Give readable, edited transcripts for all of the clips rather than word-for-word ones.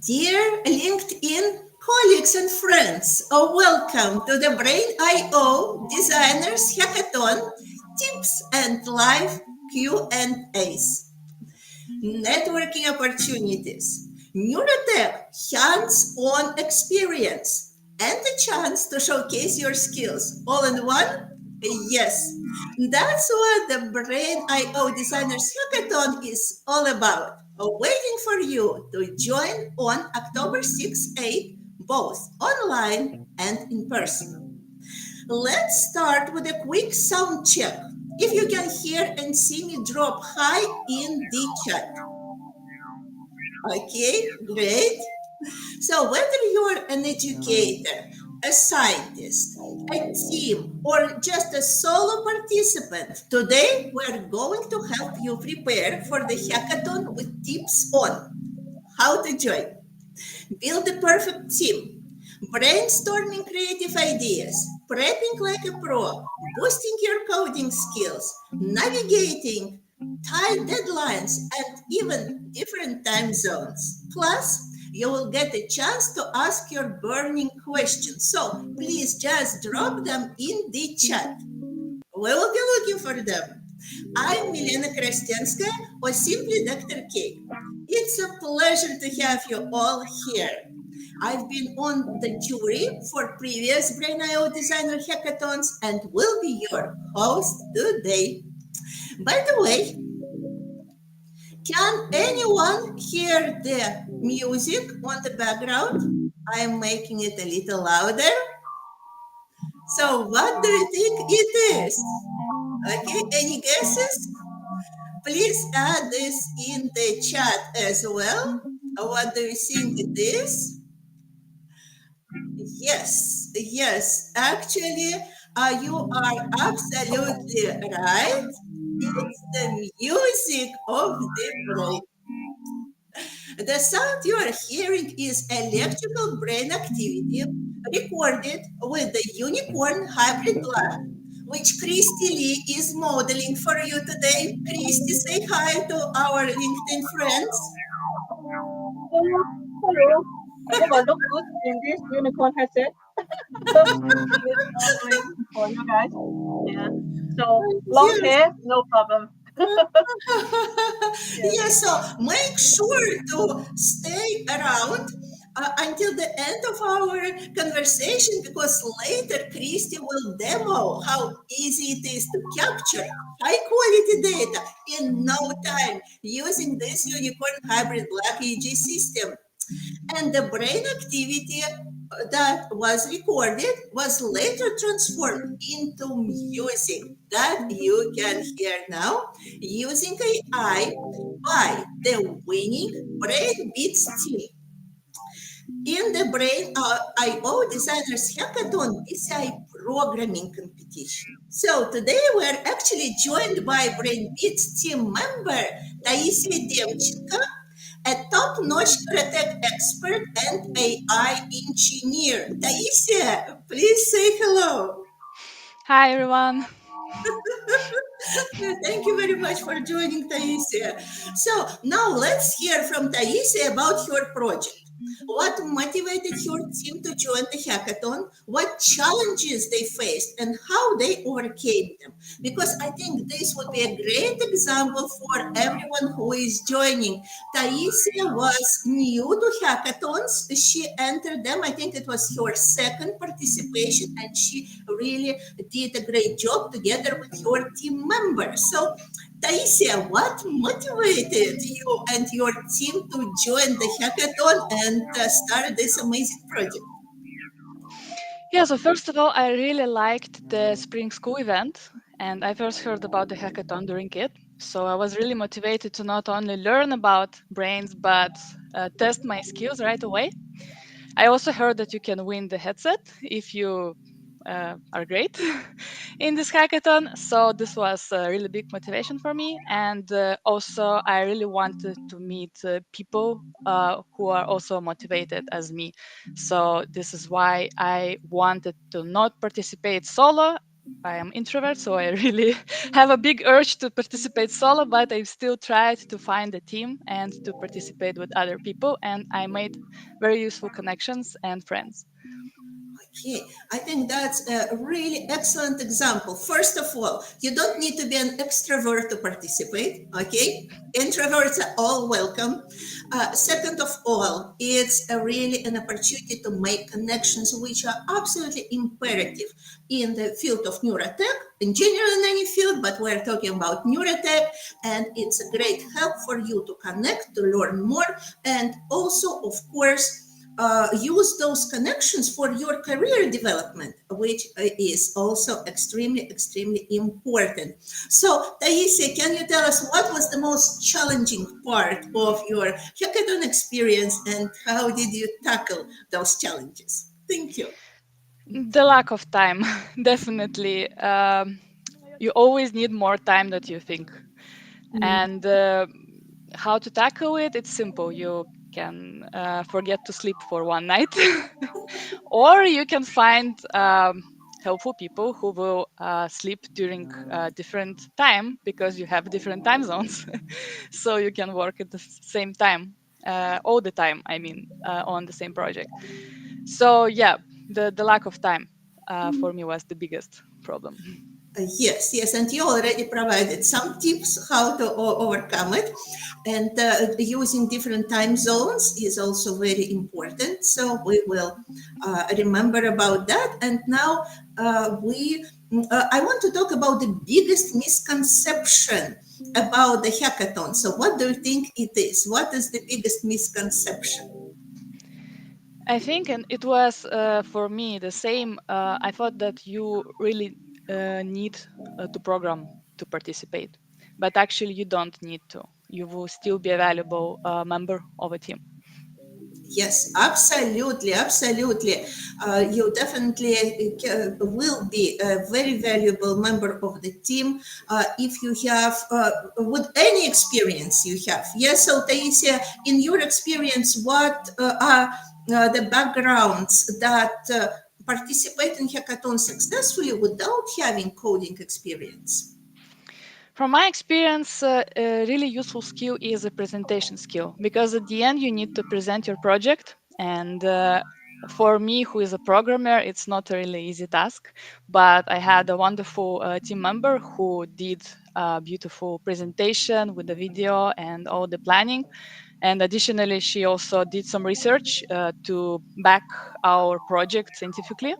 Dear LinkedIn colleagues and friends, welcome to the Brain.io Designers Hackathon Tips and Live Q&As. Networking opportunities, neurotech hands-on experience, and a chance to showcase your skills all in one? Yes, that's what the Brain.io Designers Hackathon is all about. Waiting for you to join on October 6th, 8th, both online and in person. Let's start with a quick sound check. If you can hear and see me, drop high in the chat. Okay, great. So whether you're an educator, a scientist, a team, or just a solo participant, today we're going to help you prepare for the hackathon with tips on how to join, build a perfect team, brainstorming creative ideas, prepping like a pro, boosting your coding skills, navigating tight deadlines, and even different time zones. Plus, you will get a chance to ask your burning questions. So please just drop them in the chat. We will be looking for them. I'm Milena Korostenskaja, or simply Dr. K. It's a pleasure to have you all here. I've been on the jury for previous Brain.io Designer Hackathons and will be your host today. By the way, can anyone hear the music on the background? I'm making it a little louder. So what do you think it is? Okay, any guesses? Please add this in the chat as well. What do you think it is? Yes. Actually, you are absolutely right. It's the music of the brain. The sound you are hearing is electrical brain activity recorded with the unicorn hybrid black, which Christy Li is modeling for you today. Christy, say hi to our LinkedIn friends. Hello. Oh, I look good in this unicorn headset. For you guys. Yeah. So long Yes. hair, no problem. Yeah. Yes, so make sure to stay around until the end of our conversation, because later Christy will demo how easy it is to capture high quality data in no time using this unicorn hybrid black EG system. And the brain activity that was recorded was later transformed into music that you can hear now using AI by the winning BrainBits team. In the Brain.io Designers Hackathon BCI Programming competition. So today we're actually joined by BrainBits team member Taisija Demcenko, a top-notch neurotech expert and AI engineer. Taisija, please say hello. Hi, everyone. Thank you very much for joining, Taisija. So now let's hear from Taisija about your project. What motivated your team to join the hackathon? What challenges they faced and how they overcame them? Because I think this would be a great example for everyone who is joining. Taisija was new to hackathons. She entered them. I think it was her second participation, and she really did a great job together with your team members. So Taisija, what motivated you and your team to join the hackathon and start this amazing project? Yeah, so first of all, I really liked the Spring School event, and I first heard about the hackathon during it. So I was really motivated to not only learn about brains, but test my skills right away. I also heard that you can win the headset if you are great in this hackathon. So this was a really big motivation for me. And also, I really wanted to meet people who are also motivated as me. So this is why I wanted to not participate solo, I am introvert, so I really have a big urge to participate solo, but I still tried to find a team and to participate with other people, and I made very useful connections and friends. Okay, I think that's a really excellent example. First of all, you don't need to be an extrovert to participate, okay? Introverts are all welcome. Second of all, it's really an opportunity to make connections which are absolutely imperative in the field of neurotech, in general in any field, but we're talking about neurotech, and it's a great help for you to connect, to learn more, and also, of course, use those connections for your career development, which is also extremely, extremely important. So, Taisija, can you tell us what was the most challenging part of your hackathon experience and how did you tackle those challenges? Thank you. The lack of time, definitely. You always need more time than you think. And how to tackle it? It's simple. You can forget to sleep for one night, or you can find helpful people who will sleep during different time because you have different time zones. So you can work at the same time, all the time, I mean, on the same project. So yeah, the lack of time for me was the biggest problem. Yes, yes, and you already provided some tips how to overcome it. And using different time zones is also very important. So we will remember about that. And now I want to talk about the biggest misconception about the hackathon. So, what do you think it is? What is the biggest misconception? I think, and it was for me the same. I thought that you really need to program to participate, but actually you don't need to. You will still be a valuable member of a team. Yes, absolutely, absolutely. You definitely will be a very valuable member of the team if you have, with any experience you have. Yes, so Taisija, in your experience, what are the backgrounds that participate in hackathon successfully without having coding experience? From my experience, a really useful skill is a presentation skill, because at the end you need to present your project. And for me, who is a programmer, it's not a really easy task. But I had a wonderful team member who did a beautiful presentation with the video and all the planning. And additionally, she also did some research to back our project scientifically.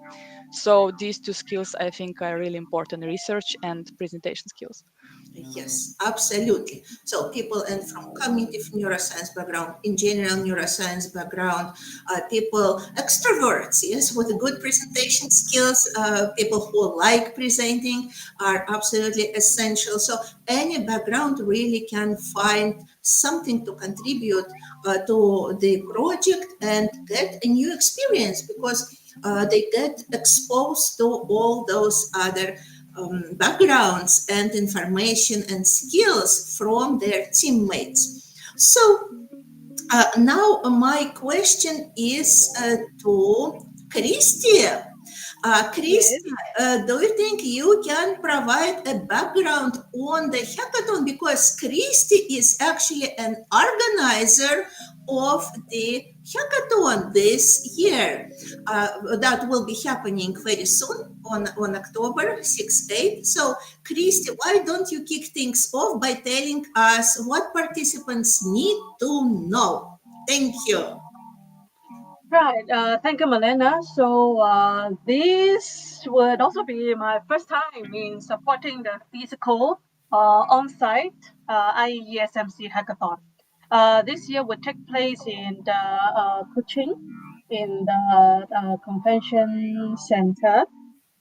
So these two skills, I think, are really important: research and presentation skills. Yes, absolutely. So people and from cognitive neuroscience background, in general neuroscience background, people, extroverts, yes, with good presentation skills, people who like presenting are absolutely essential. So any background really can find something to contribute to the project and get a new experience because they get exposed to all those other backgrounds and information and skills from their teammates. So now my question is to Christy. Yes. Christy, do you think you can provide a background on the hackathon? Because Christy is actually an organizer of the hackathon this year. That will be happening very soon on October 6th, 8th. So, Christy, why don't you kick things off by telling us what participants need to know? Thank you. Right. Thank you, Milena. So this would also be my first time in supporting the physical on-site IEEE SMC hackathon. This year would take place in the Kuching, in the convention center.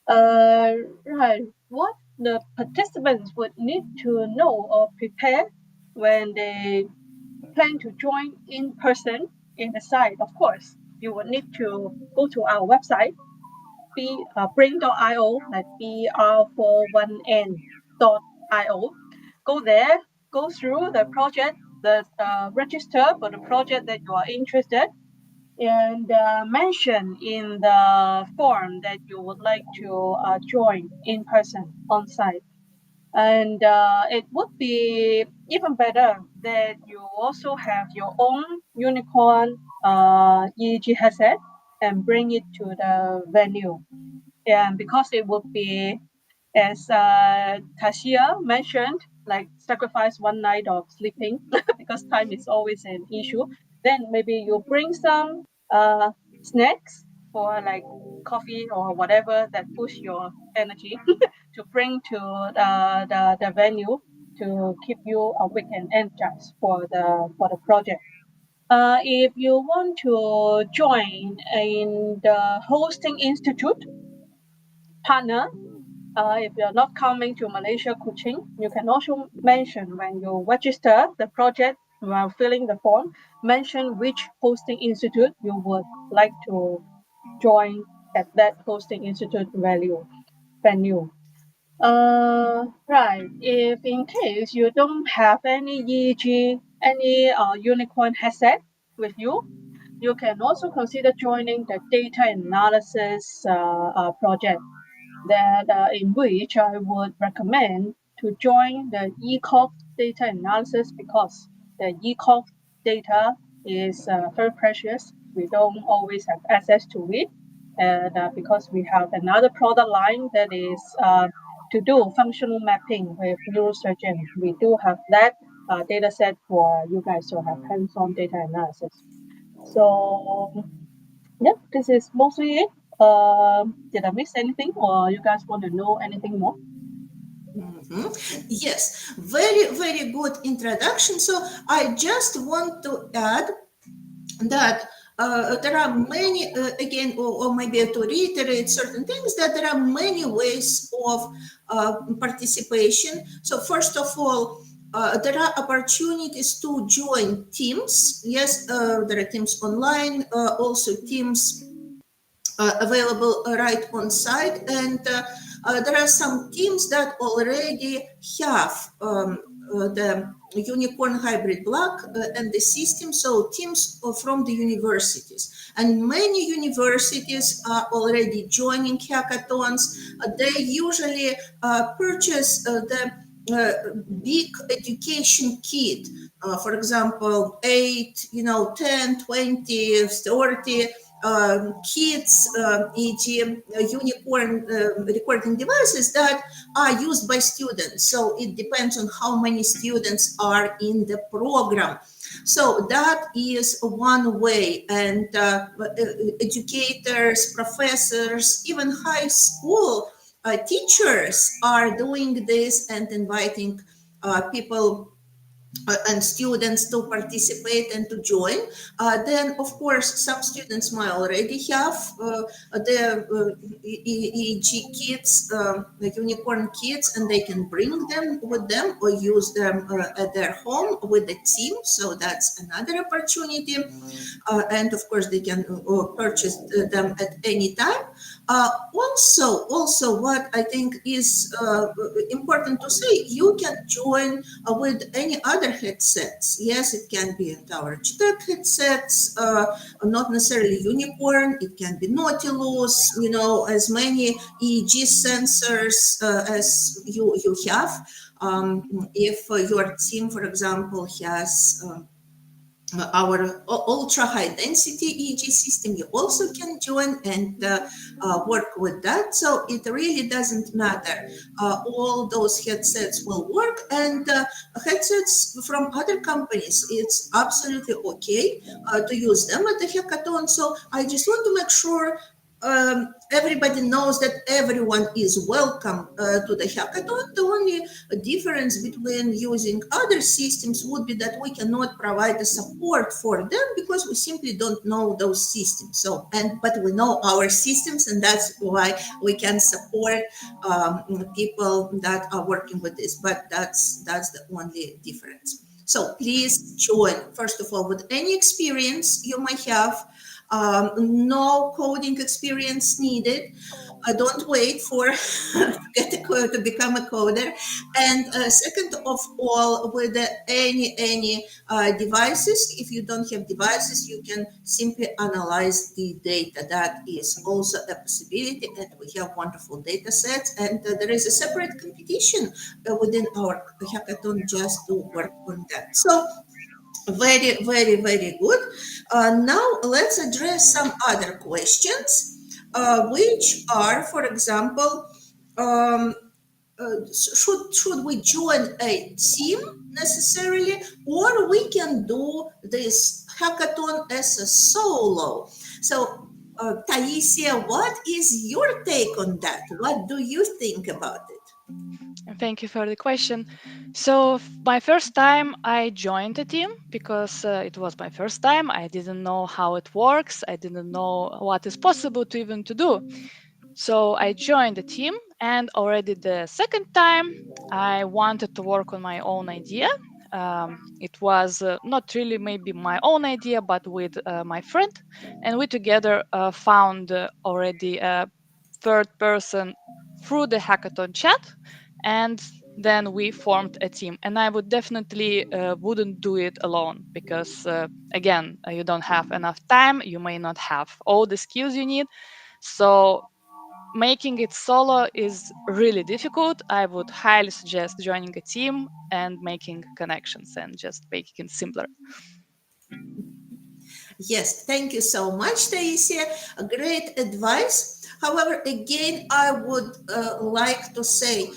Uh, right. What the participants would need to know or prepare when they plan to join in person in the site, of course, you would need to go to our website, brain.io, like br41n.io. Go there, go through the project, the register for the project that you are interested, and mention in the form that you would like to join in person on site. And it would be even better that you also have your own unicorn EEG headset and bring it to the venue. And because it would be, as Taisija mentioned, like sacrifice one night of sleeping because time is always an issue. Then maybe you bring some snacks or like coffee or whatever that push your energy to bring to the venue to keep you awake and energized for the project. If you want to join in the hosting institute partner, if you're not coming to Malaysia Kuching, you can also mention when you register the project while filling the form, mention which hosting institute you would like to join at that hosting institute venue. Right. If in case you don't have any EEG, any unicorn headset with you, you can also consider joining the data analysis project that in which I would recommend to join the ECOG data analysis because the ECOG data is very precious. We don't always have access to it, and because we have another product line that is to do functional mapping with neurosurgeon, we do have that data set for you guys to have hands-on data analysis. So yeah, this is mostly it. Did I miss anything, or you guys want to know anything more? Yes, very, very good introduction. So I just want to add that there are many, again, or maybe to reiterate certain things, that there are many ways of participation. So first of all, there are opportunities to join teams. Yes, there are teams online, also teams available right on site, and there are some teams that already have the unicorn hybrid block and the system, so teams from the universities, and many universities are already joining hackathons. They usually purchase the big education kit, for example, 8, 10, 20, 30 kits, e.g. unicorn recording devices that are used by students. So it depends on how many students are in the program. So that is one way, and educators, professors, even high school teachers are doing this and inviting people and students to participate and to join. Then, of course, some students might already have their EEG kits, the unicorn kits, and they can bring them with them or use them at their home with the team. So that's another opportunity. And of course, they can purchase them at any time. Also, what I think is important to say, you can join with any other headsets. Yes, it can be our g.tec headsets, not necessarily unicorn. It can be Nautilus. As many EEG sensors as you have. If your team, for example, has our ultra high density EEG system, you also can join and work with that. So it really doesn't matter. All those headsets will work, and headsets from other companies, it's absolutely okay to use them at the hackathon. So I just want to make sure everybody knows that everyone is welcome to the hackathon. The only difference between using other systems would be that we cannot provide the support for them because we simply don't know those systems. But we know our systems, and that's why we can support people that are working with this. But that's the only difference. So please join, first of all, with any experience you might have. No coding experience needed. don't wait for to become a coder. And second of all, with any devices, if you don't have devices, you can simply analyze the data. That is also a possibility, and we have wonderful data sets. And there is a separate competition within our hackathon just to work on that. So very, very, very good. Now let's address some other questions, which are, for example, um, should we join a team necessarily, or we can do this hackathon as a solo? So, Taisija, what is your take on that? What do you think about it? Thank you for the question. So my first time I joined a team because it was my first time. I didn't know how it works. I didn't know what is possible to even to do. So I joined the team, and already the second time I wanted to work on my own idea. It was not really maybe my own idea, but with my friend, and we together found already a third person through the hackathon chat, and then we formed a team. And I would definitely wouldn't do it alone because again, you don't have enough time, you may not have all the skills you need. So making it solo is really difficult. I would highly suggest joining a team and making connections and just making it simpler. Yes, thank you so much, Taisija. A great advice. However, again, I would like to say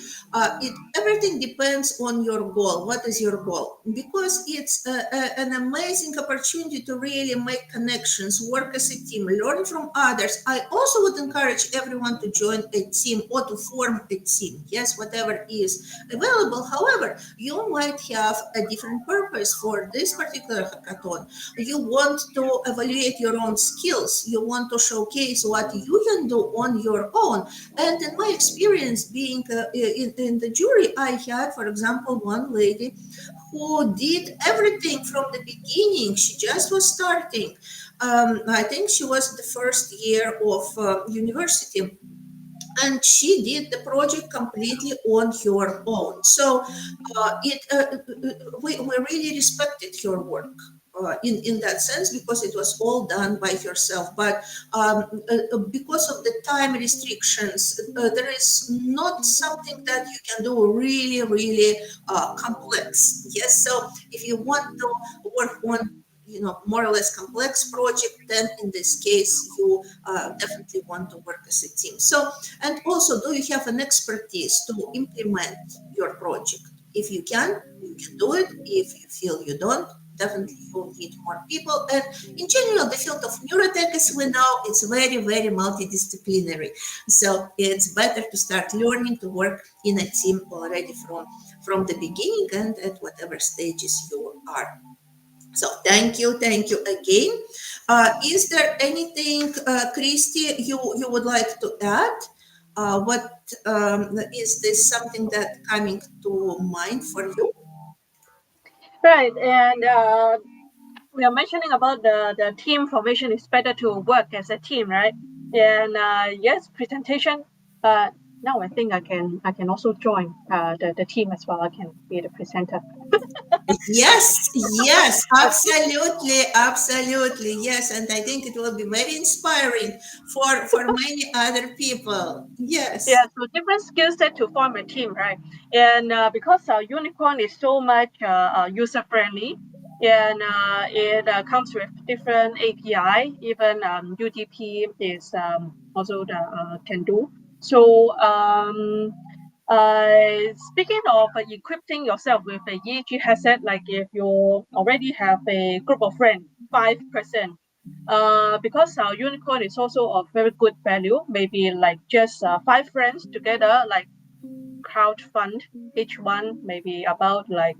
everything depends on your goal. What is your goal? Because it's an amazing opportunity to really make connections, work as a team, learn from others. I also would encourage everyone to join a team or to form a team. Yes, whatever is available. However, you might have a different purpose for this particular hackathon. You want to evaluate your own skills. You want to showcase what you can do on your own. And in my experience being in the jury, I had, for example, one lady who did everything from the beginning. She just was starting. I think she was the first year of university, and she did the project completely on her own. So we really respected her work. In that sense, because it was all done by herself. But because of the time restrictions, there is not something that you can do really, really complex. Yes, so if you want to work on more or less complex project, then in this case you definitely want to work as a team. So, and also, do you have an expertise to implement your project? If you can, you can do it. If you feel you don't, definitely you need more people. And in general, the field of neurotech, as we know, it's very, very multidisciplinary. So it's better to start learning to work in a team already from the beginning and at whatever stages you are. So thank you again. Is there anything, Christy, you would like to add? What is this something that coming to mind for you? Right, and we are mentioning about the team formation. Is better to work as a team, right? And yes, presentation. Uh, now I think I can also join the team as well. I can be the presenter. Yes, yes, absolutely, absolutely, yes. And I think it will be very inspiring for many other people. Yeah, Yes. so different skill set to form a team, right? And because Unicorn is so much user friendly, and it comes with different API, even UDP is also the can do. So speaking of equipping yourself with a EEG headset, like if you already have a group of friends, 5%, because our unicorn is also of very good value, maybe like just five friends together, like crowd fund, each one maybe about like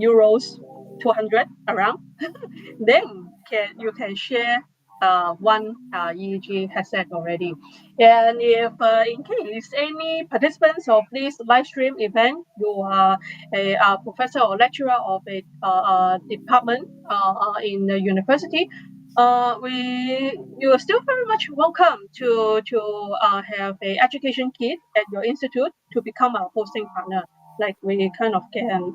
euros 200 around, then you can share one EEG headset already. And if in case any participants of this live stream event, you are a professor or lecturer of a department in the university, you are still very much welcome to have a education kit at your institute to become our hosting partner. Like we kind of can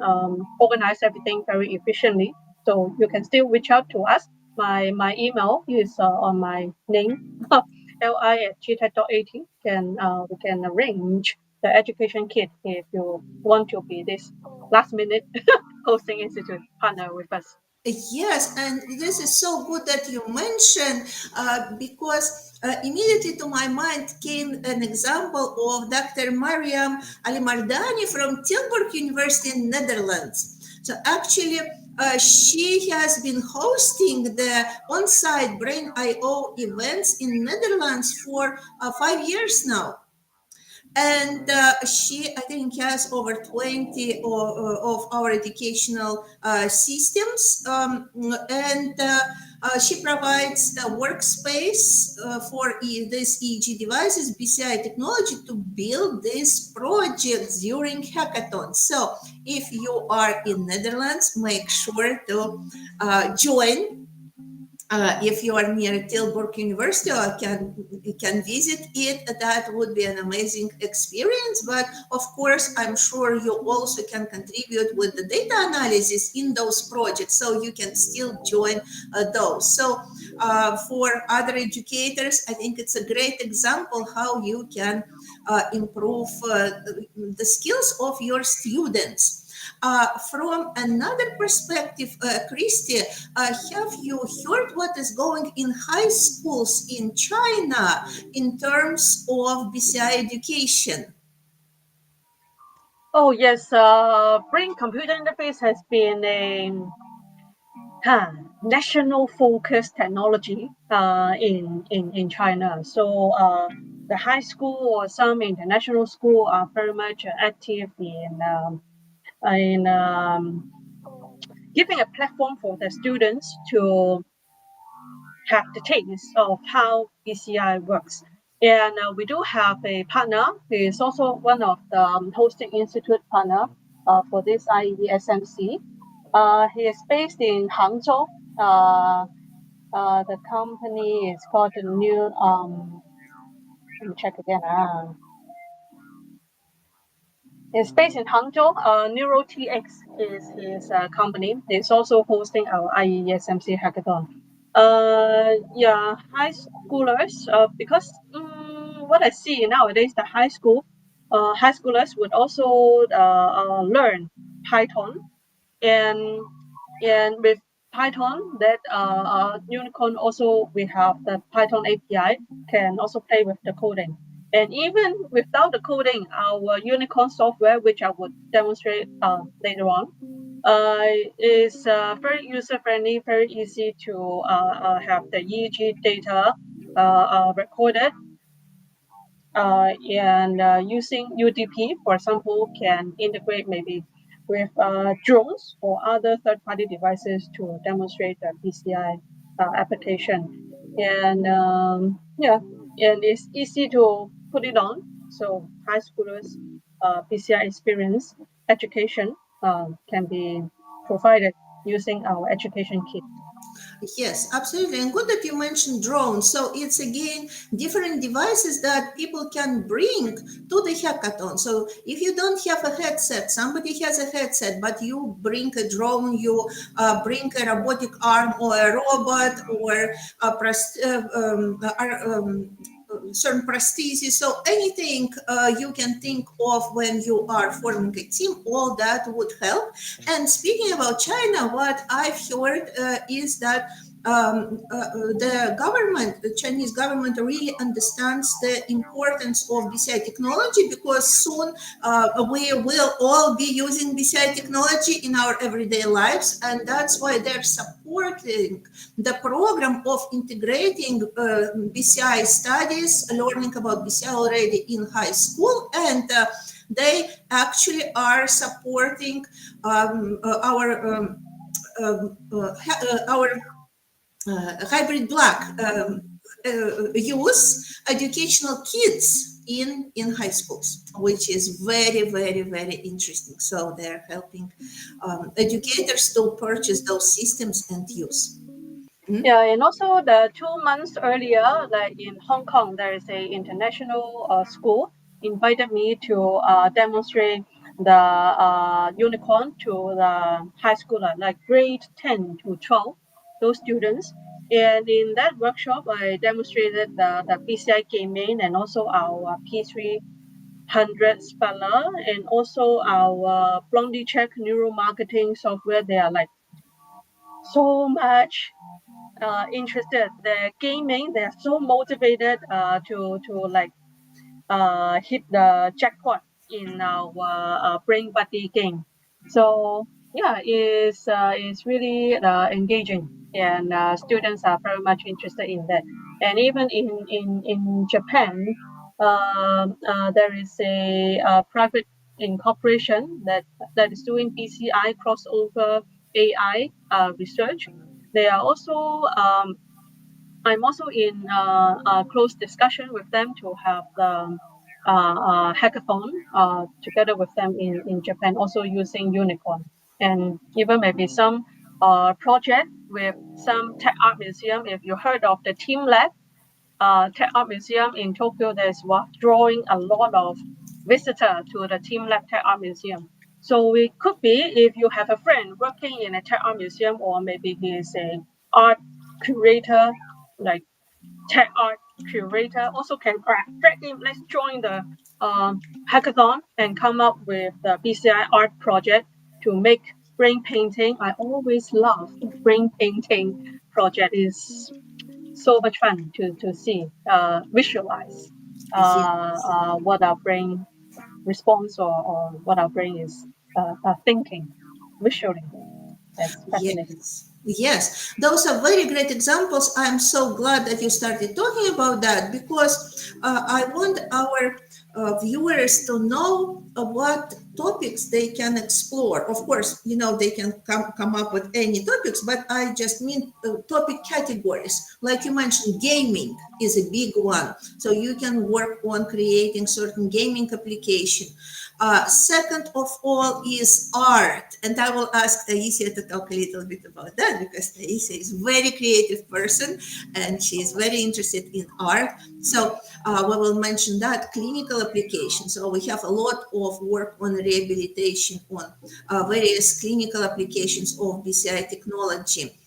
organize everything very efficiently. So you can still reach out to us. My email is on my name, li@g.tec.at. Can we can arrange the education kit if you want to be this last minute hosting institute partner with us. Yes, and this is so good that you mentioned because immediately to my mind came an example of Dr. Mariam Alimardani from Tilburg University in Netherlands. So actually, she has been hosting the on-site Brain IO events in Netherlands for 5 years now. And she, I think, has over 20 of our educational systems. And she provides a workspace for these EEG devices, BCI technology, to build these projects during hackathons. So if you are in Netherlands, make sure to join. If you are near Tilburg University or can visit it, that would be an amazing experience. But of course, I'm sure you also can contribute with the data analysis in those projects, so you can still join those. So for other educators, I think it's a great example how you can improve the skills of your students. From another perspective, Christy, have you heard what is going in high schools in China in terms of BCI education? Oh yes, brain computer interface has been a national focus technology in China. So the high school or some international school are very much active in giving a platform for the students to have the taste of how BCI works. And we do have a partner who is also one of the hosting institute partner for this IEEE SMC. He is based in Hangzhou. The company is called the New. Let me check again. It's based in Hangzhou. Neurotech is his company. It's also hosting our IEEE SMC hackathon. Yeah, high schoolers. Because what I see nowadays, the high schoolers would also learn Python, and with Python, that Unicorn also we have the Python API can also play with the coding. And even without the coding, our Unicorn software, which I would demonstrate later on, is very user friendly, very easy to have the EEG data recorded, and using UDP, for example, can integrate maybe with drones or other third-party devices to demonstrate the BCI application. And yeah, and it's easy to put it on. So high schoolers BCI experience education can be provided using our education kit. Yes, absolutely. And good that you mentioned drones. So it's again different devices that people can bring to the hackathon. So if you don't have a headset, somebody has a headset, but you bring a drone, you bring a robotic arm or a robot or a certain prosthesis. So anything you can think of when you are forming a team, all that would help. And speaking about China, what I've heard is that the government, the Chinese government, really understands the importance of BCI technology, because soon we will all be using BCI technology in our everyday lives, and that's why they're supporting the program of integrating BCI studies, learning about BCI already in high school, and they actually are supporting our hybrid black use educational kits in high schools, which is very, very, very interesting. So they're helping educators to purchase those systems and use. Yeah, and also the 2 months earlier, like in Hong Kong, there is a international school invited me to demonstrate the unicorn to the high schooler, like grade 10 to 12, those students. And in that workshop, I demonstrated the BCI gaming and also our P300 speller and also our Blondie Check neuromarketing software. They are like so much interested. They're gaming. They're so motivated to like hit the jackpot in our brain buddy game. So yeah, it's really engaging, and students are very much interested in that. And even in Japan, there is a private incorporation that is doing BCI crossover AI research. They are also I'm also in close discussion with them to have the hackathon together with them in Japan, also using Unicorn, and even maybe some project with some tech art museum. If you heard of the Team Lab Tech Art Museum in Tokyo, there's drawing a lot of visitor to the Team Lab Tech Art Museum. So it could be if you have a friend working in a tech art museum, or maybe he is a art curator, like tech art curator, also can drag him. Let's join the hackathon and come up with the BCI art project to make brain painting. I always love brain painting project. Is so much fun to see, visualize Yes. what our brain responds, or what our brain is thinking visually. That's fascinating. Yes, yes, those are very great examples. I'm so glad that you started talking about that because I want our viewers to know what topics they can explore. Of course, they can come up with any topics, but I just mean topic categories. Like you mentioned, gaming is a big one. So you can work on creating certain gaming application. Second of all is art. And I will ask Taisija to talk a little bit about that because Taisija is a very creative person and she is very interested in art. So we will mention that clinical applications. So we have a lot of work on rehabilitation, on various clinical applications of BCI technology.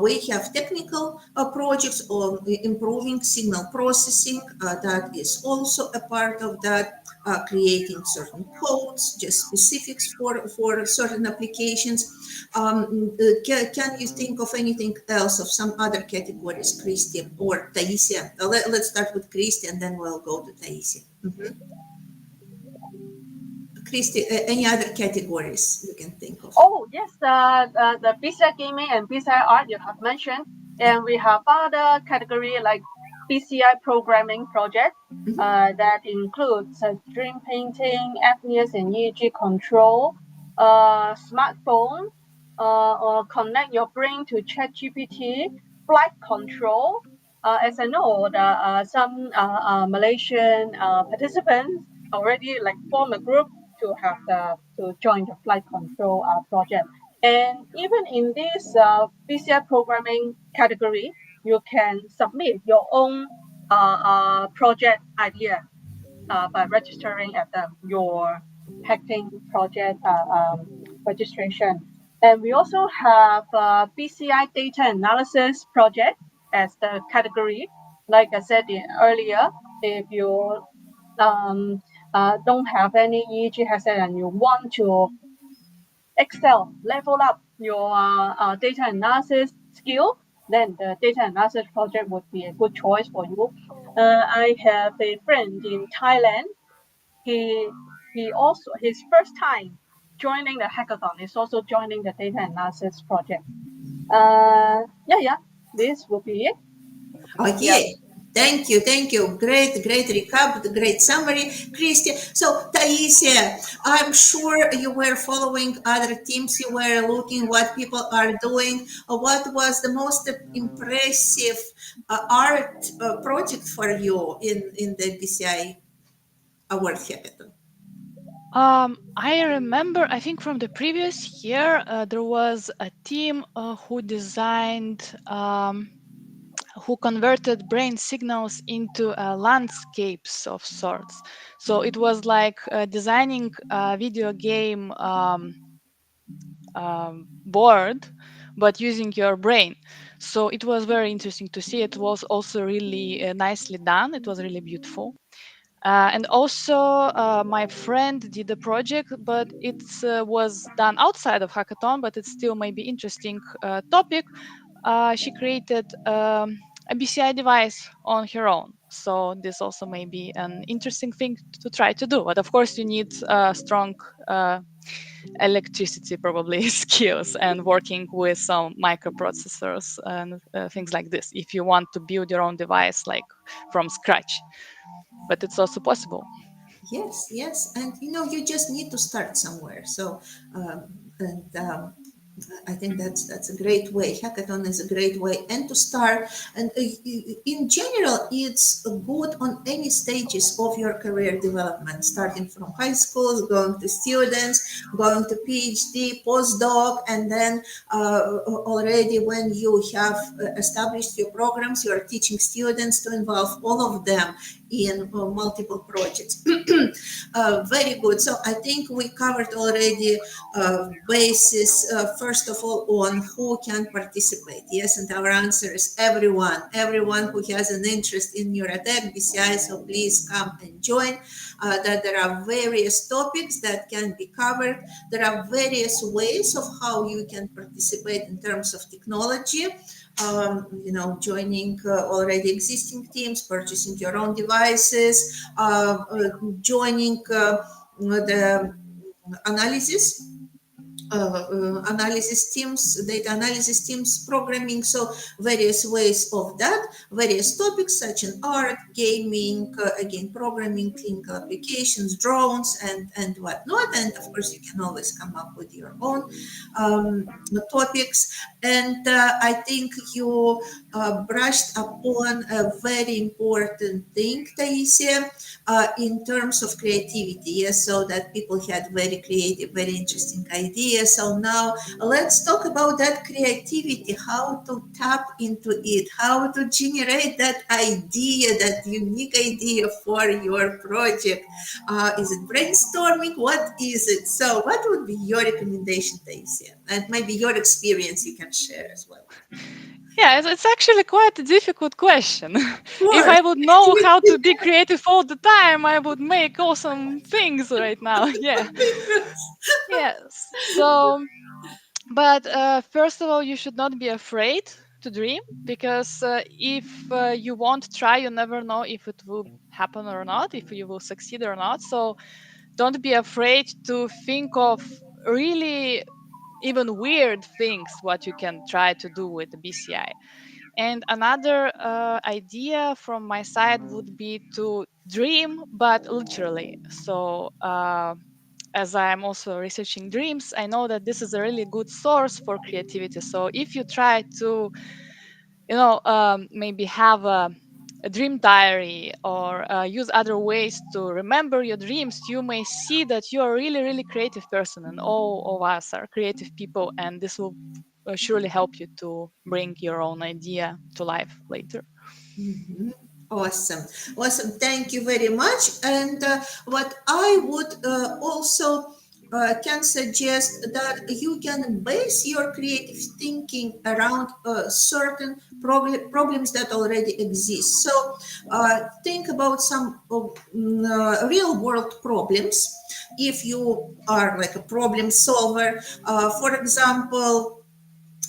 We have technical projects on improving signal processing. That is also a part of that, creating certain codes, just specifics for certain applications. Can you think of anything else of some other categories, Christy or Taisija? Let's start with Christy and then we'll go to Taisija. Christy, any other categories you can think of? Oh yes, the BCI gaming and BCI art you have mentioned, and we have other category like BCI programming project that includes dream painting, FNES and EEG control, smartphone, or connect your brain to ChatGPT, flight control. As I know, the some Malaysian participants already like form a group to have to join the flight control project. And even in this BCI programming category, you can submit your own project idea by registering at your hacking project registration. And we also have BCI data analysis project as the category. Like I said earlier, if you don't have any EEG headset and you want to excel, level up your data analysis skill, then the data analysis project would be a good choice for you. I have a friend in Thailand. He he also his first time joining the hackathon is also joining the data analysis project. Yeah, this will be it. Yeah. Okay. Thank you. Thank you. Great, great recap, great summary, Christy. So, Taisija, I'm sure you were following other teams. You were looking what people are doing. What was the most impressive art project for you in the BCI Award Hackathon? I remember, I think from the previous year, there was a team who designed, who converted brain signals into landscapes of sorts. So it was like designing a video game board, but using your brain. So it was very interesting to see. It was also really nicely done. It was really beautiful. And also, my friend did a project, but it was done outside of hackathon, but it still may be interesting topic. She created a BCI device on her own. So this also may be an interesting thing to try to do. But of course, you need strong electricity probably skills and working with some microprocessors and things like this if you want to build your own device like from scratch. But it's also possible. Yes, yes, and you just need to start somewhere. So, and I think that's a great way. Hackathon is a great way, and to start. And in general, it's good on any stages of your career development, starting from high school, going to students, going to PhD, postdoc, and then already when you have established your programs, you are teaching students to involve all of them in multiple projects. Very good. So I think we covered already basis, first of all, on who can participate. Yes, and our answer is everyone who has an interest in neurotech, BCI, so please come and join. That there are various topics that can be covered. There are various ways of how you can participate in terms of technology. Joining already existing teams, purchasing your own devices, joining the analysis analysis teams, data analysis teams, programming. So various ways of that, various topics such as art, gaming, again, programming, clinical applications, drones, and whatnot. And of course, you can always come up with your own topics. And I think you brushed upon a very important thing, Taisija, in terms of creativity. Yes, so that people had very creative, very interesting ideas. So now let's talk about that creativity, how to tap into it, how to generate that idea, that unique idea for your project. Is it brainstorming? What is it? So what would be your recommendation, Taisija? And maybe your experience you can share as well. Yeah, it's actually quite a difficult question. Of If course. I would know how to be creative all the time, I would make awesome things right now. Yeah. Yes. So, but first of all, you should not be afraid to dream because if you won't try, you never know if it will happen or not, if you will succeed or not. So don't be afraid to think of really even weird things what you can try to do with the BCI. And another idea from my side would be to dream, but literally. So, as I'm also researching dreams, I know that this is a really good source for creativity. So, if you try to, maybe have a dream diary or use other ways to remember your dreams, you may see that you are a really, really creative person, and all of us are creative people, and this will surely help you to bring your own idea to life later. Mhm. Awesome. Awesome. Thank you very much. And what I would also can suggest that you can base your creative thinking around certain problems that already exist. So think about some real world problems. If you are like a problem solver, for example,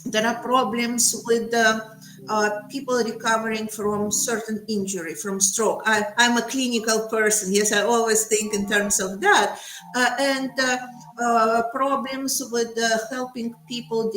there are problems with people recovering from certain injury, from stroke. I'm a clinical person. Yes, I always think in terms of that. And problems with helping people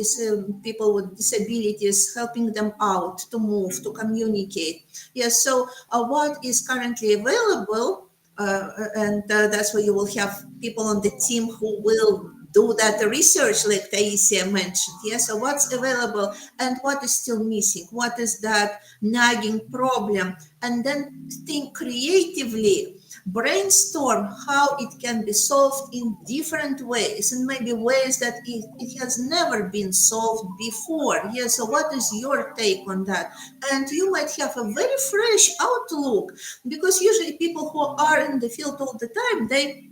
with disabilities, helping them out to move, to communicate. Yes, so what is currently available, and that's where you will have people on the team who will do that research like Taisija mentioned. Yes, so what's available and what is still missing? What is that nagging problem? And then think creatively, brainstorm how it can be solved in different ways, and maybe ways that it has never been solved before. Yes, so what is your take on that? And you might have a very fresh outlook, because usually people who are in the field all the time, they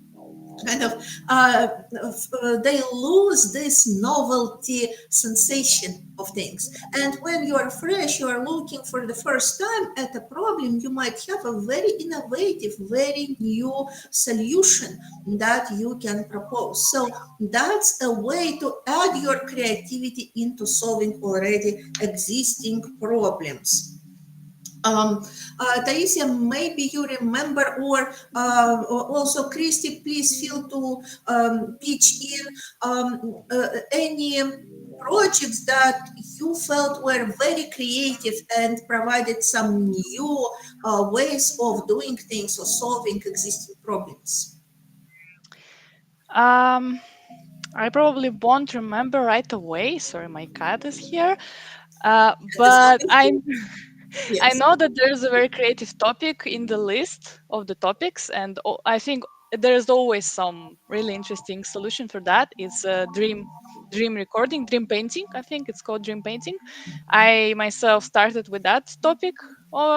kind of they lose this novelty sensation of things. And when you are fresh, you are looking for the first time at a problem, you might have a very innovative, very new solution that you can propose. So that's a way to add your creativity into solving already existing problems. Taisija, maybe you remember, or also Christy, please feel to pitch in any projects that you felt were very creative and provided some new ways of doing things or solving existing problems. I probably won't remember right away. Sorry, my cat is here. That is But always I good. I Yes. know that there's a very creative topic in the list of the topics, and I think there's always some really interesting solution for that. It's a dream recording, dream painting. I think it's called dream painting. I myself started with that topic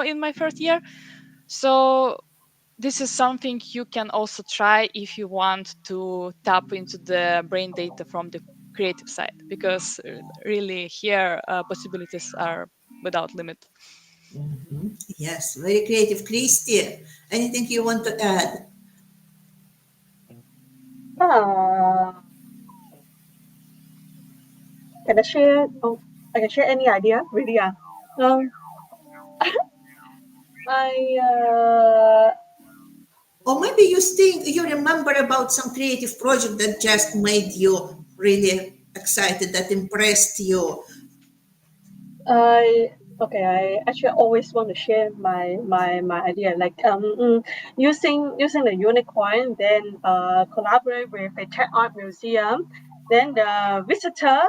in my first year. So this is something you can also try if you want to tap into the brain data from the creative side, because really here possibilities are without limit. Yes, very creative. Christy, anything you want to add? Uh, can I share? Oh, I can share any idea, really. Yeah. Um, I Or maybe you think you remember about some creative project that just made you really excited, that impressed you. I okay. I actually always want to share my idea, like using the unicorn, then collaborate with a tech art museum, then the visitor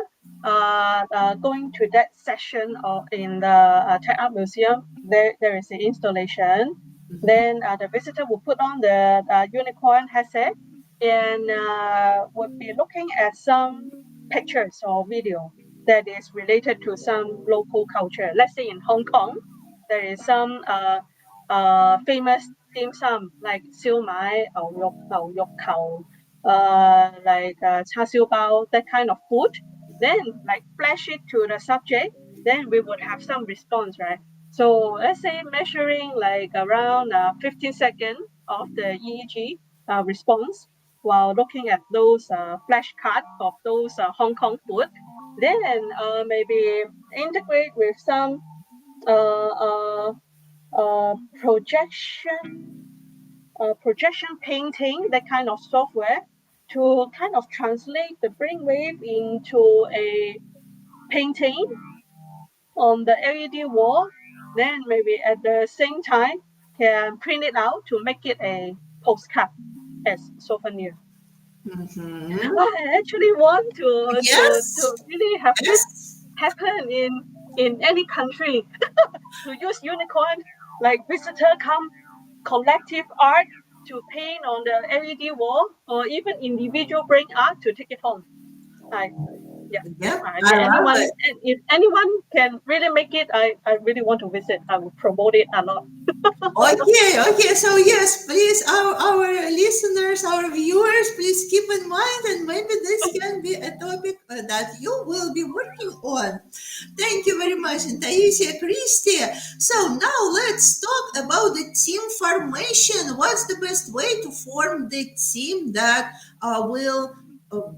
going to that session or in the tech art museum, there is an installation. Then the visitor will put on the unicorn headset and would be looking at some pictures or video that is related to some local culture. Let's say in Hong Kong, there is some famous dim sum like siu mai, or yok kao, like char siu bao, that kind of food. Then like flash it to the subject, then we would have some response, right? So let's say measuring like around 15 seconds of the EEG response while looking at those flashcards of those Hong Kong food, then maybe integrate with some uh, uh, projection painting, that kind of software, to kind of translate the brainwave into a painting on the LED wall. Then maybe at the same time can print it out to make it a postcard as souvenir. Mhm. I actually want to Yes, really have this yes. happen in any country, to use unicorn like visitor come collective art to paint on the LED wall, or even individual brain art to take it home. I Yeah. Yep, I I mean, love anyone, it. if anyone can really make it, I really want to visit. I will promote it a lot. Okay, okay. So yes, please, our listeners, our viewers, please keep in mind, and maybe this can be a topic that you will be working on. Thank you very much, and Taisija, Christy. So now let's talk about the team formation. What's the best way to form the team that will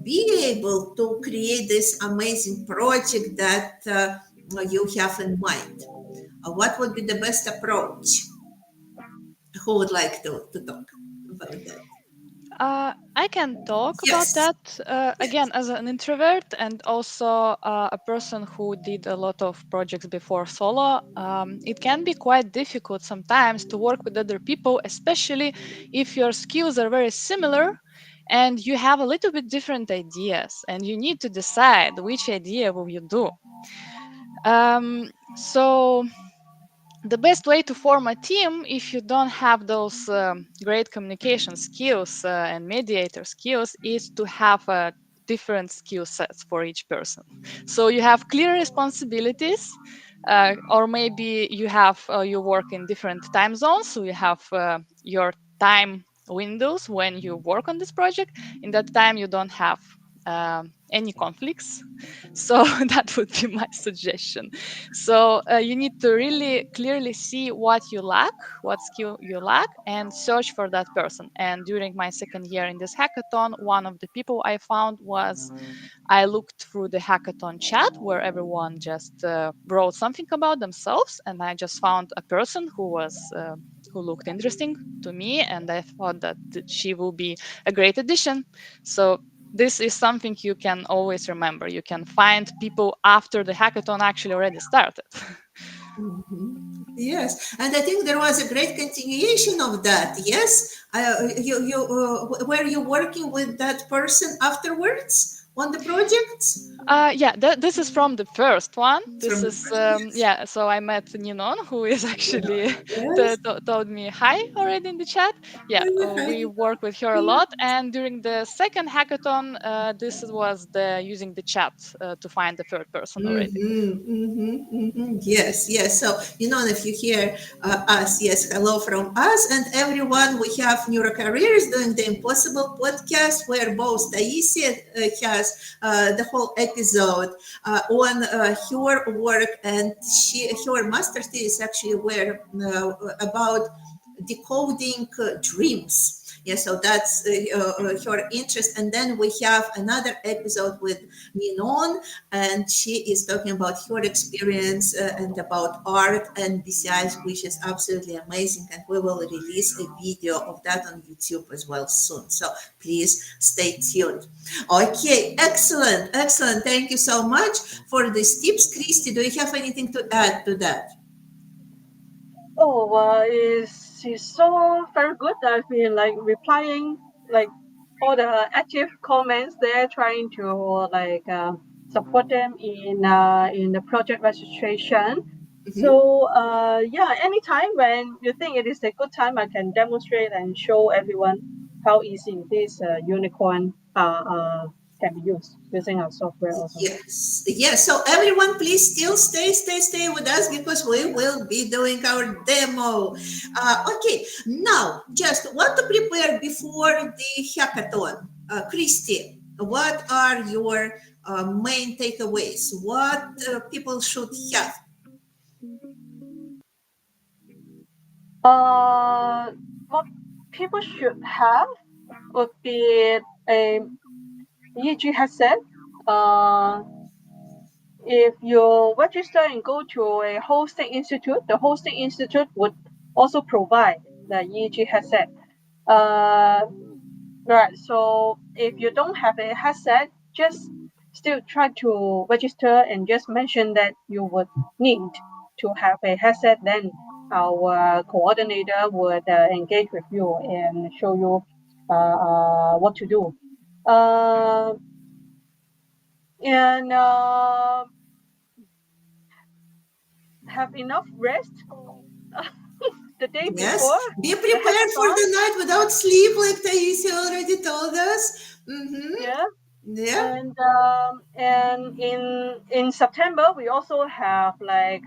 be able to create this amazing project that you have in mind? What would be the best approach? Who would like to talk about that? I can talk about Yes, that again yes. as an introvert and also a person who did a lot of projects before solo. It can be quite difficult sometimes to work with other people, especially if your skills are very similar and you have a little bit different ideas, and you need to decide which idea will you do. So the best way to form a team, if you don't have those great communication skills and mediator skills, is to have different skill sets for each person. So you have clear responsibilities, or maybe you work in different time zones, so you have your time windows when you work on this project. In that time you don't have any conflicts. So that would be my suggestion. So you need to really clearly see what you lack, what skill you lack, and search for that person. And during my second year in this hackathon, one of the people I found was, I looked through the hackathon chat where everyone just wrote something about themselves, and I just found a person who looked interesting to me, and I thought that she will be a great addition. So this is something you can always remember. You can find people after the hackathon actually already started. Yes, and I think there was a great continuation of that. Yes, were you working with that person afterwards on the projects? Yeah, this is from the first one. This From the is first, yes. yeah. So I met Ninon, who is actually Yes. told me hi already in the chat. Yeah, we work with her a lot. And during the second hackathon, this was the using the chat to find the third person already. Yes, yes. So, if you hear us, yes, hello from us and everyone. We have Neurocareers doing the Impossible podcast, where both Taisija has the whole episode on her work, and her master's thesis actually were about decoding dreams. Yeah, so that's her interest. And then we have another episode with Ninon, and she is talking about her experience and about art and BCI, which is absolutely amazing. And we will release a video of that on YouTube as well soon. So please stay tuned. Okay, excellent, excellent. Thank you so much for these tips. Christy, do you have anything to add to that? Oh, it's so very good. I've been like replying like all the active comments there, trying to like support them in the project registration. So yeah, anytime when you think it is a good time, I can demonstrate and show everyone how easy this unicorn can be used using our software also. Yes, yes. So everyone, please still stay with us, because we will be doing our demo. Okay, now just what to prepare before the hackathon. Christy, what are your main takeaways? What people should have? What people should have would be a EEG headset. Uh, if you register and go to a hosting institute, the hosting institute would also provide the EEG headset. Uh, right. So if you don't have a headset, just still try to register and just mention that you would need to have a headset. Then our coordinator would engage with you and show you what to do. Uh, and have enough rest the day Yes, before be the prepared for hackathon. the night without sleep, like Taisi already told us. Yeah. Yeah. And in September we also have like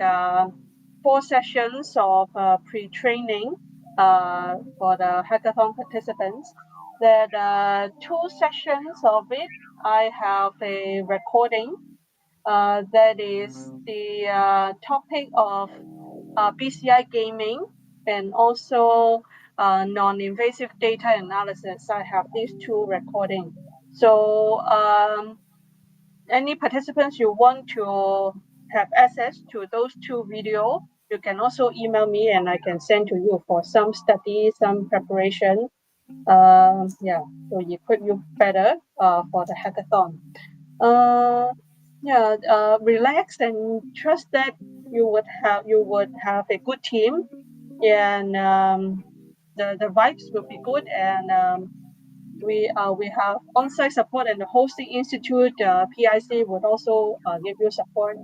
4 sessions of pre-training for the hackathon participants. That 2 sessions of it I have a recording that is the topic of BCI gaming and also non-invasive data analysis. I have these 2 recordings. So any participants you want to have access to those 2 videos, you can also email me and I can send to you for some study, some preparation. Yeah, so equip you better for the hackathon. Uh, yeah, relax and trust that you would have a good team, and the vibes will be good, and We have on-site support, and the hosting institute PIC would also give you support,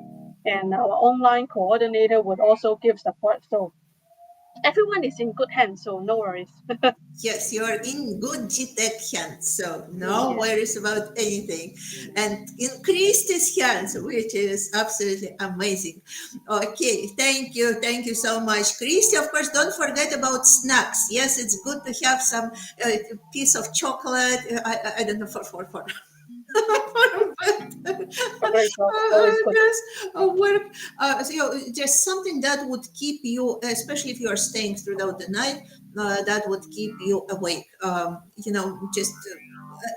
and our online coordinator would also give support. So everyone is in good hands, so no worries. Yes, you are in good g.tec hands, so no Yes. worries about anything. And in Christy's hands, which is absolutely amazing. Okay, thank you so much, Christy. Of course, don't forget about snacks. Yes, it's good to have some piece of chocolate. I don't know for Always, always good. Yes, work. Just something that would keep you, especially if you are staying throughout the night, that would keep you awake. Just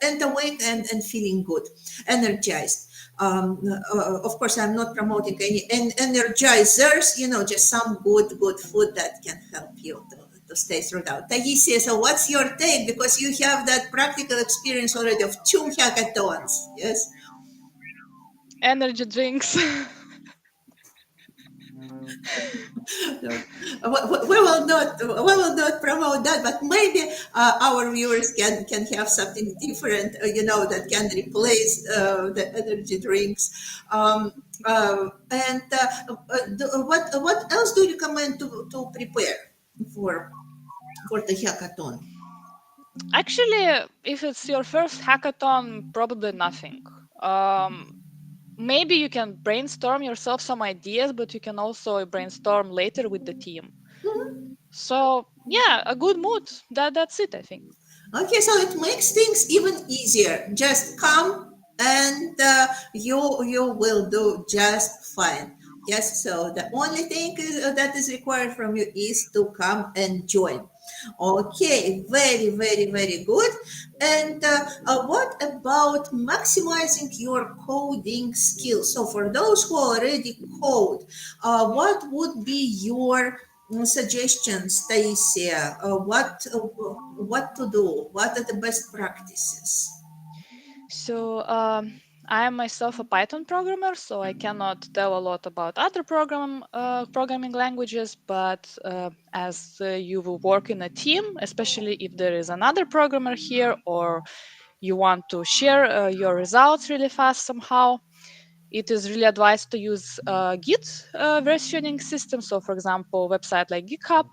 and awake and feeling good, energized. Of course, I'm not promoting any energizers. Just some good food that can help you to stay throughout. Taisija, so what's your take? Because you have that practical experience already of 2 hackathons. Yes. Energy drinks. No, we will not promote that, but maybe our viewers can have something different, that can replace the energy drinks. What else do you recommend to prepare for the hackathon? Actually, if it's your first hackathon, probably nothing. Um, Maybe you can brainstorm yourself some ideas, but you can also brainstorm later with the team. Mhm. So yeah, a good mood. That's it, I think. Okay, so it makes things even easier. Just come and you will do just fine. Yes, so the only thing that is required from you is to come and join. Okay, very, very, very good. And what about maximizing your coding skills? So for those who already code, what would be your suggestions, Taisija? What to do? What are the best practices? So I am myself a Python programmer, so I cannot tell a lot about other programming languages. But as you will work in a team, especially if there is another programmer here, or you want to share your results really fast somehow, it is really advised to use Git versioning system. So, for example, website like GitHub,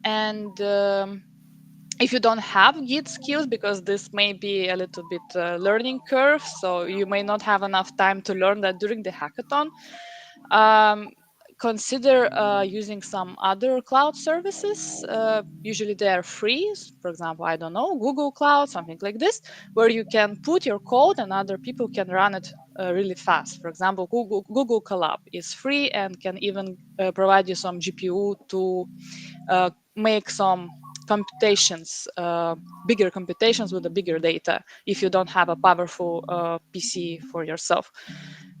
and if you don't have Git skills, because this may be a little bit learning curve, so you may not have enough time to learn that during the hackathon, um, consider using some other cloud services. Usually they are free. For example, I don't know, Google Cloud, something like this, where you can put your code and other people can run it really fast. For example, Google Colab is free and can even provide you some GPU to make some computations, bigger computations with the bigger data if you don't have a powerful PC for yourself.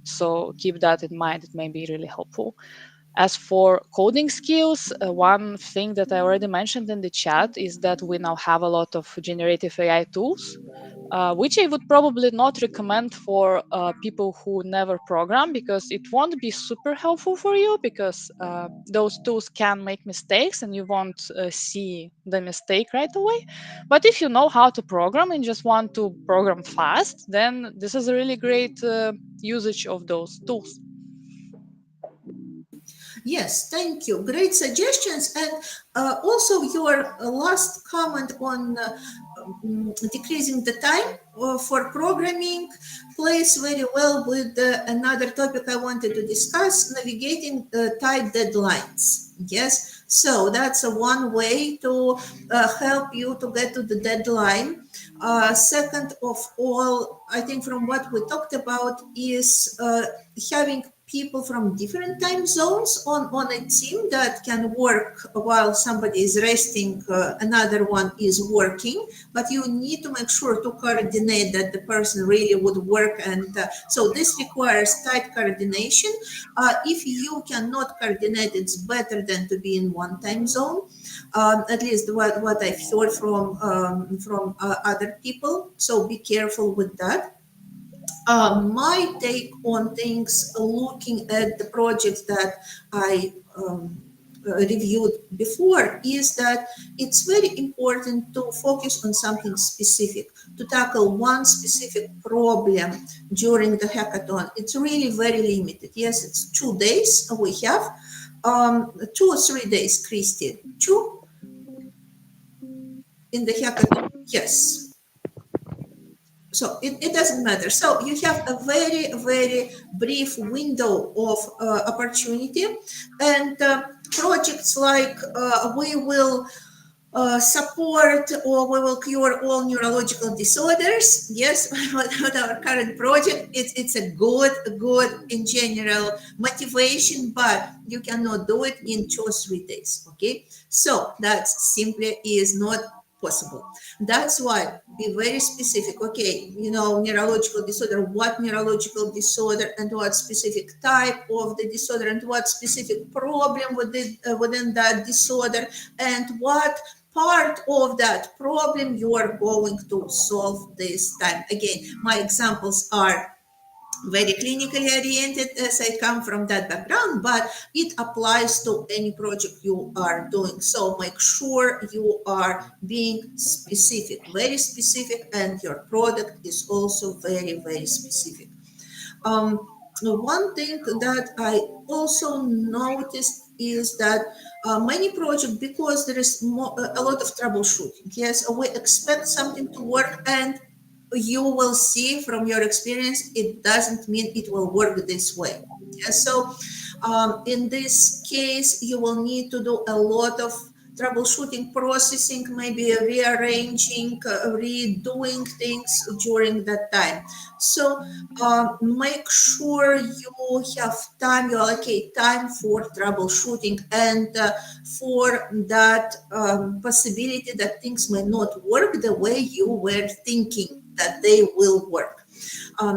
So keep that in mind. It may be really helpful. As for coding skills, one thing that I already mentioned in the chat is that we now have a lot of generative AI tools, which I would probably not recommend for people who never program, because it won't be super helpful for you, because those tools can make mistakes and you won't see the mistake right away. But if you know how to program and just want to program fast, then this is a really great usage of those tools. Yes, thank you. Great suggestions. And also your last comment on decreasing the time for programming plays very well with another topic I wanted to discuss, navigating tight deadlines. Yes, so that's one way to help you to get to the deadline. Second of all, I think from what we talked about is having people from different time zones on a team that can work while somebody is resting, another one is working, but you need to make sure to coordinate that the person really would work. And so this requires tight coordination. If you cannot coordinate, it's better than to be in one time zone. At least what I've heard from other people. So be careful with that. My take on things, looking at the projects that I reviewed before, is that it's very important to focus on something specific, to tackle one specific problem during the hackathon. It's really very limited. Yes, it's 2 days we have, 2 or 3 days, Christy. 2 in the hackathon. Yes. So it doesn't matter. So you have a very, very brief window of opportunity, and projects like we will support or we will cure all neurological disorders. Yes, with our current project, it's a good in general motivation, but you cannot do it in 2 or 3 days. Okay, so that simply is not possible. That's why be very specific. Okay, neurological disorder, what neurological disorder, and what specific type of the disorder, and what specific problem within that disorder, and what part of that problem you are going to solve this time. Again, my examples are very clinically oriented as I come from that background, but it applies to any project you are doing. So make sure you are being specific, very specific, and your product is also very, very specific. One thing that I also noticed is that many projects, because there is a lot of troubleshooting, yes, we expect something to work, and you will see from your experience, it doesn't mean it will work this way. Yeah, so in this case, you will need to do a lot of troubleshooting, processing, maybe rearranging, redoing things during that time. So make sure you have time, you allocate time for troubleshooting, and for that possibility that things may not work the way you were thinking that they will work.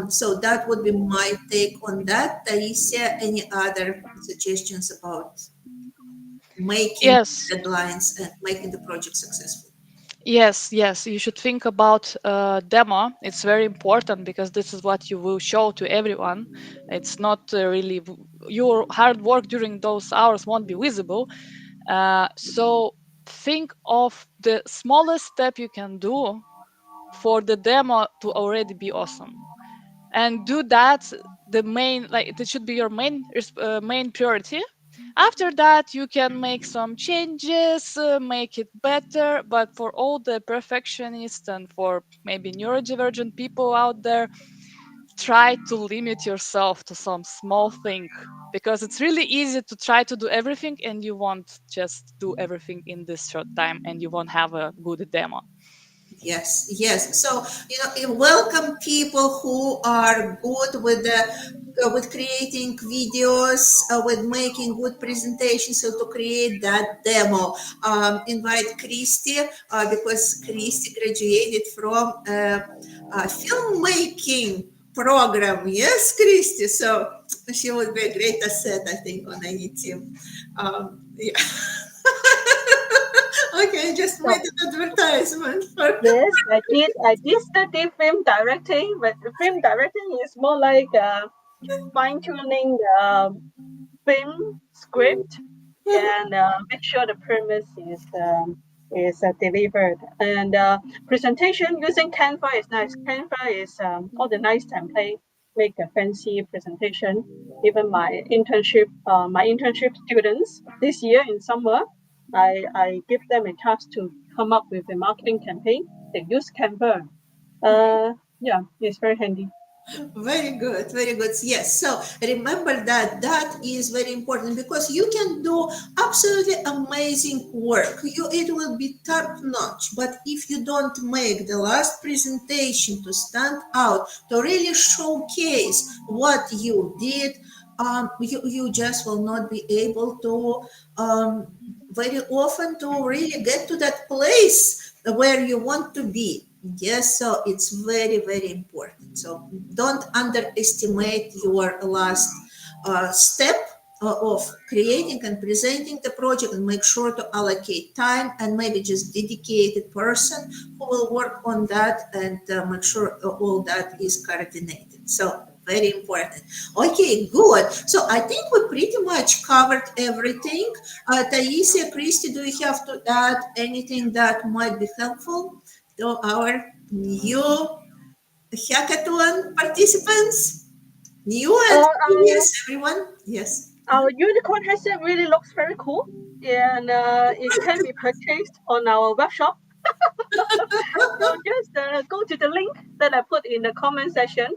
So that would be my take on that. Taisija, any other suggestions about making Yes. deadlines and making the project successful? Yes, you should think about demo. It's very important because this is what you will show to everyone. It's not really your hard work during those hours won't be visible. So think of the smallest step you can do for the demo to already be awesome, and do that. The main, like, it should be your main priority. After that, you can make some changes, make it better. But for all the perfectionists and for maybe neurodivergent people out there, try to limit yourself to some small thing, because it's really easy to try to do everything and you won't just do everything in this short time and you won't have a good demo. Yes. So welcome people who are good with creating videos, with making good presentations. So to create that demo, invite Christy, because Christy graduated from a filmmaking program. Yes, Christy. So she would be a great asset, I think, on any team. Yeah. Okay, just So, made an advertisement for. yes, I did study film directing, but film directing is more like fine tuning film script and make sure the premise is delivered. And presentation using Canva is nice. Canva is all the nice template, make a fancy presentation. Even my internship students this year in summer, I give them a task to come up with a marketing campaign. They use Canva. Yeah, it's very handy. Very good, very good. Yes. So remember that is very important, because you can do absolutely amazing work. It will be top notch. But if you don't make the last presentation to stand out, to really showcase what you did, you just will not be able to very often to really get to that place where you want to be. Yes, so it's very, very important. So don't underestimate your last step of creating and presenting the project, and make sure to allocate time, and maybe just dedicated person who will work on that, and make sure all that is coordinated. So Very important. Okay, good. So I think we pretty much covered everything. Taisija, Christy, do you have to add anything that might be helpful to our new hackathon participants? New and previous, everyone? Yes. Our unicorn headset really looks very cool, and it can be purchased on our web shop. So just go to the link that I put in the comment section.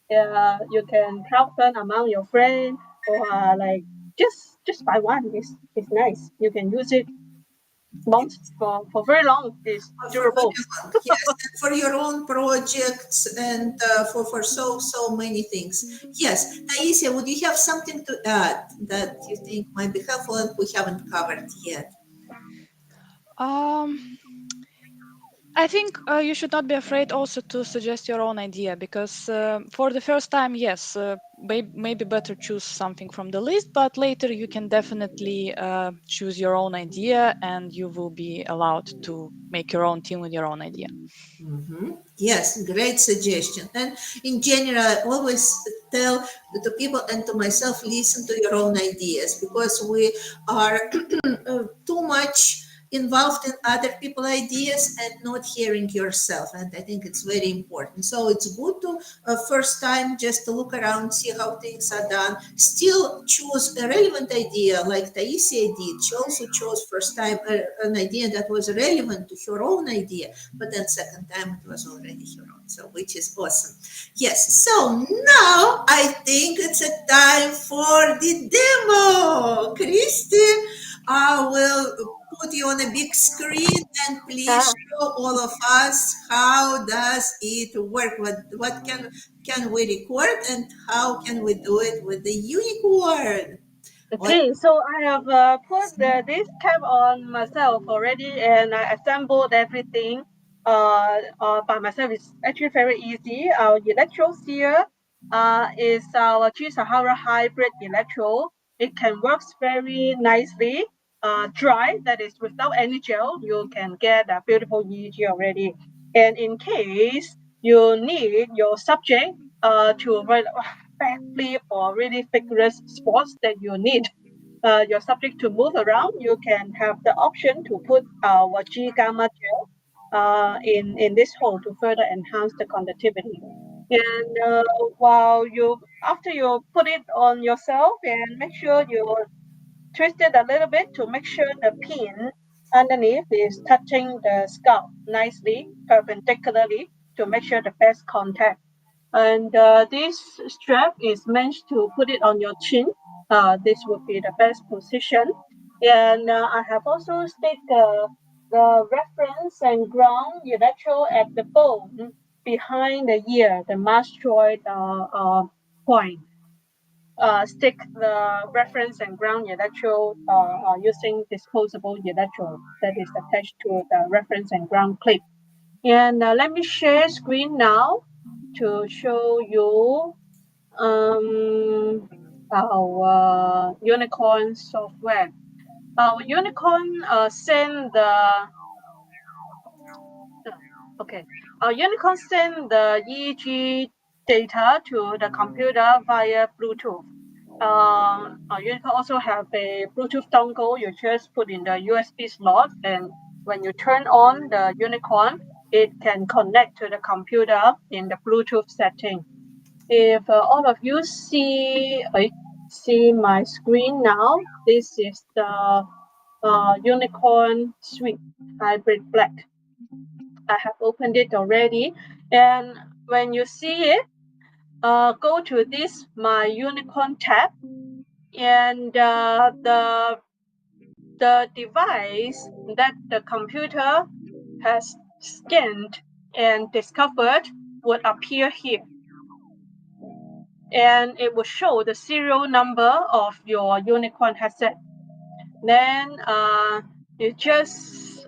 You can crowdfund among your friends, or like just buy one. It's nice. You can use it long for very long. It's For very durable. long, yes, and for your own projects and for so many things. Yes, Taisija, would you have something to add that you think might be helpful and we haven't covered yet? Um, I think you should not be afraid also to suggest your own idea, because for the first time, yes, maybe better choose something from the list, but later you can definitely choose your own idea and you will be allowed to make your own team with your own idea. Yes, great suggestion. And in general, I always tell to people and to myself, listen to your own ideas, because we are too much involved in other people's ideas and not hearing yourself. And I think it's very important. So it's good to first time just to look around, see how things are done, still choose a relevant idea like Taisija did. She also chose first time an idea that was relevant to her own idea, but then second time it was already her own. So which is awesome. Yes. So now I think it's a time for the demo. Christy, I will put you on a big screen and please show all of us how does it work. What can we record and how can we do it with the unicorn? Okay, so I have put this cap on myself already, and I assembled everything by myself. It's actually very easy. Our electrodes here is our G-Sahara hybrid electrode. It can work very nicely. Dry, that is without any gel, you can get a beautiful EEG already. And in case you need your subject to write backflip or really vigorous sports that you need your subject to move around, you can have the option to put our G gamma gel in this hole to further enhance the conductivity. And while you after you put it on yourself, and make sure you twist it a little bit to make sure the pin underneath is touching the scalp nicely, perpendicularly, to make sure the best contact. And this strap is meant to put it on your chin. This would be the best position. And I have also stick the reference and ground electrode at the bone behind the ear, the mastoid point. Stick the reference and ground electrode using disposable electrode that is attached to the reference and ground clip. And let me share screen now to show you our unicorn software. Our unicorn send the okay. Our unicorn send the EEG data to the computer via Bluetooth. Our unicorn also have a Bluetooth dongle. You just put in the USB slot, and when you turn on the unicorn, it can connect to the computer in the Bluetooth setting. If all of you see my screen now, this is the unicorn suite hybrid black. I have opened it already, and when you see it, go to this my unicorn tab, and the device that the computer has scanned and discovered would appear here, and it will show the serial number of your unicorn headset. Then you just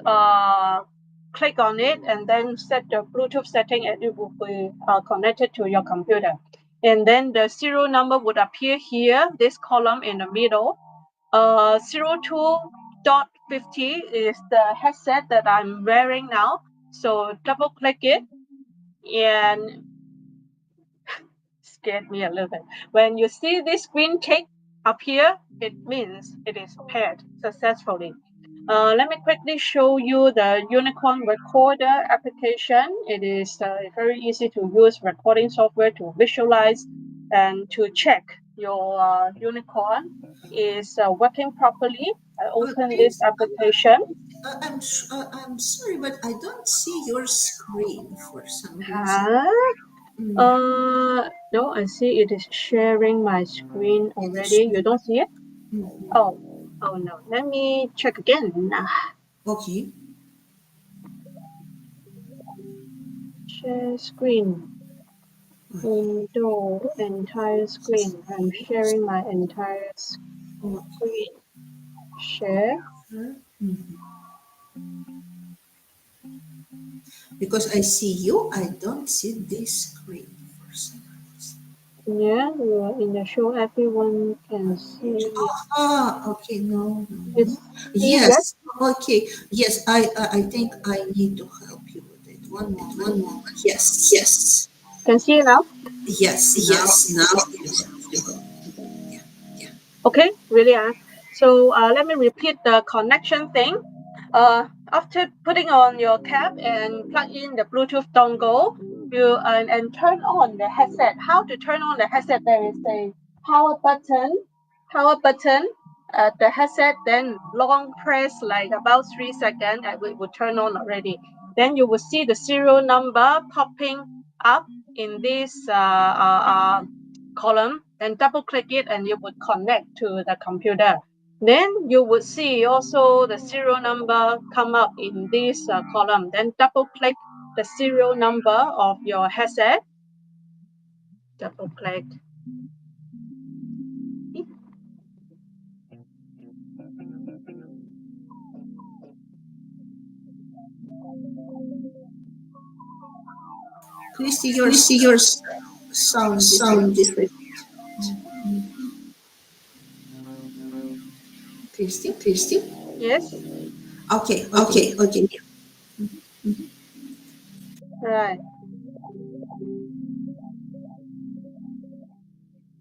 click on it and then set the Bluetooth setting, and it will be connected to your computer. And then the serial number would appear here, this column in the middle. 02.50 is the headset that I'm wearing now. So double click it, and scared me a little bit. When you see this green tick up here, it means it is paired successfully. Let me quickly show you the Unicorn Recorder application. It is very easy to use recording software to visualize and to check your unicorn is working properly. I open this application. I'm sorry, but I don't see your screen for some reason. Huh? No, I see it is sharing my screen already. You don't see it? Oh no. Let me check again. Okay. Share screen. Window entire screen. I'm sharing my entire screen. Share. Because I see you, I don't see this screen for some reason. Yeah, you are in the show. Everyone can see. Okay, no. It's Yes, okay. Yes, I think I need to help you with it. One moment. Yes, yes. Can see it now. Yes, now. Yeah. Okay, really. So let me repeat the connection thing. After putting on your cap and plug in the Bluetooth dongle, you and turn on the headset. How to turn on the headset? There is a power button. Power button at the headset. Then long press like about 3 seconds, and it will turn on already. Then you will see the serial number popping up in this column. Then double click it, and you would connect to the computer. Then you would see also the serial number come up in this column. Then double click the serial number of your headset. Double click. Christy, your sound different. Christy? Yes. Okay. Right.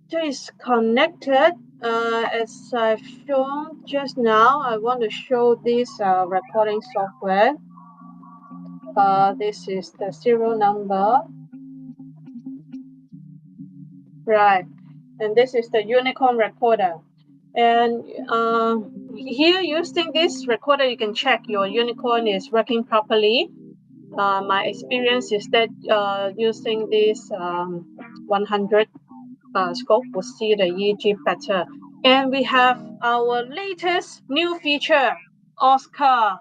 So it's connected. As I've shown just now, I want to show this recording software. This is the serial number. Right. And this is the Unicorn recorder. And here using this recorder, you can check your unicorn is working properly. My experience is that using this 100 scope will see the EEG better. And we have our latest new feature, Oscar,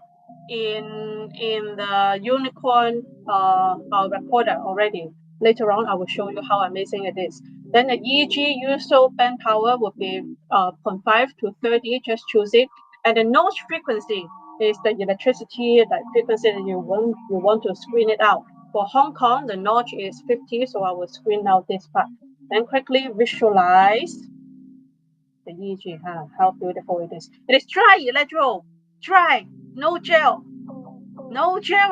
in the unicorn recorder already. Later on, I will show you how amazing it is. Then the EEG usual band power will be 0.5 to 30, just choose it. And the notch frequency is the electricity, the frequency that you want to screen it out. For Hong Kong, the notch is 50, so I will screen out this part. Then quickly visualize the EEG, how beautiful it is. It is dry electrode, dry, no gel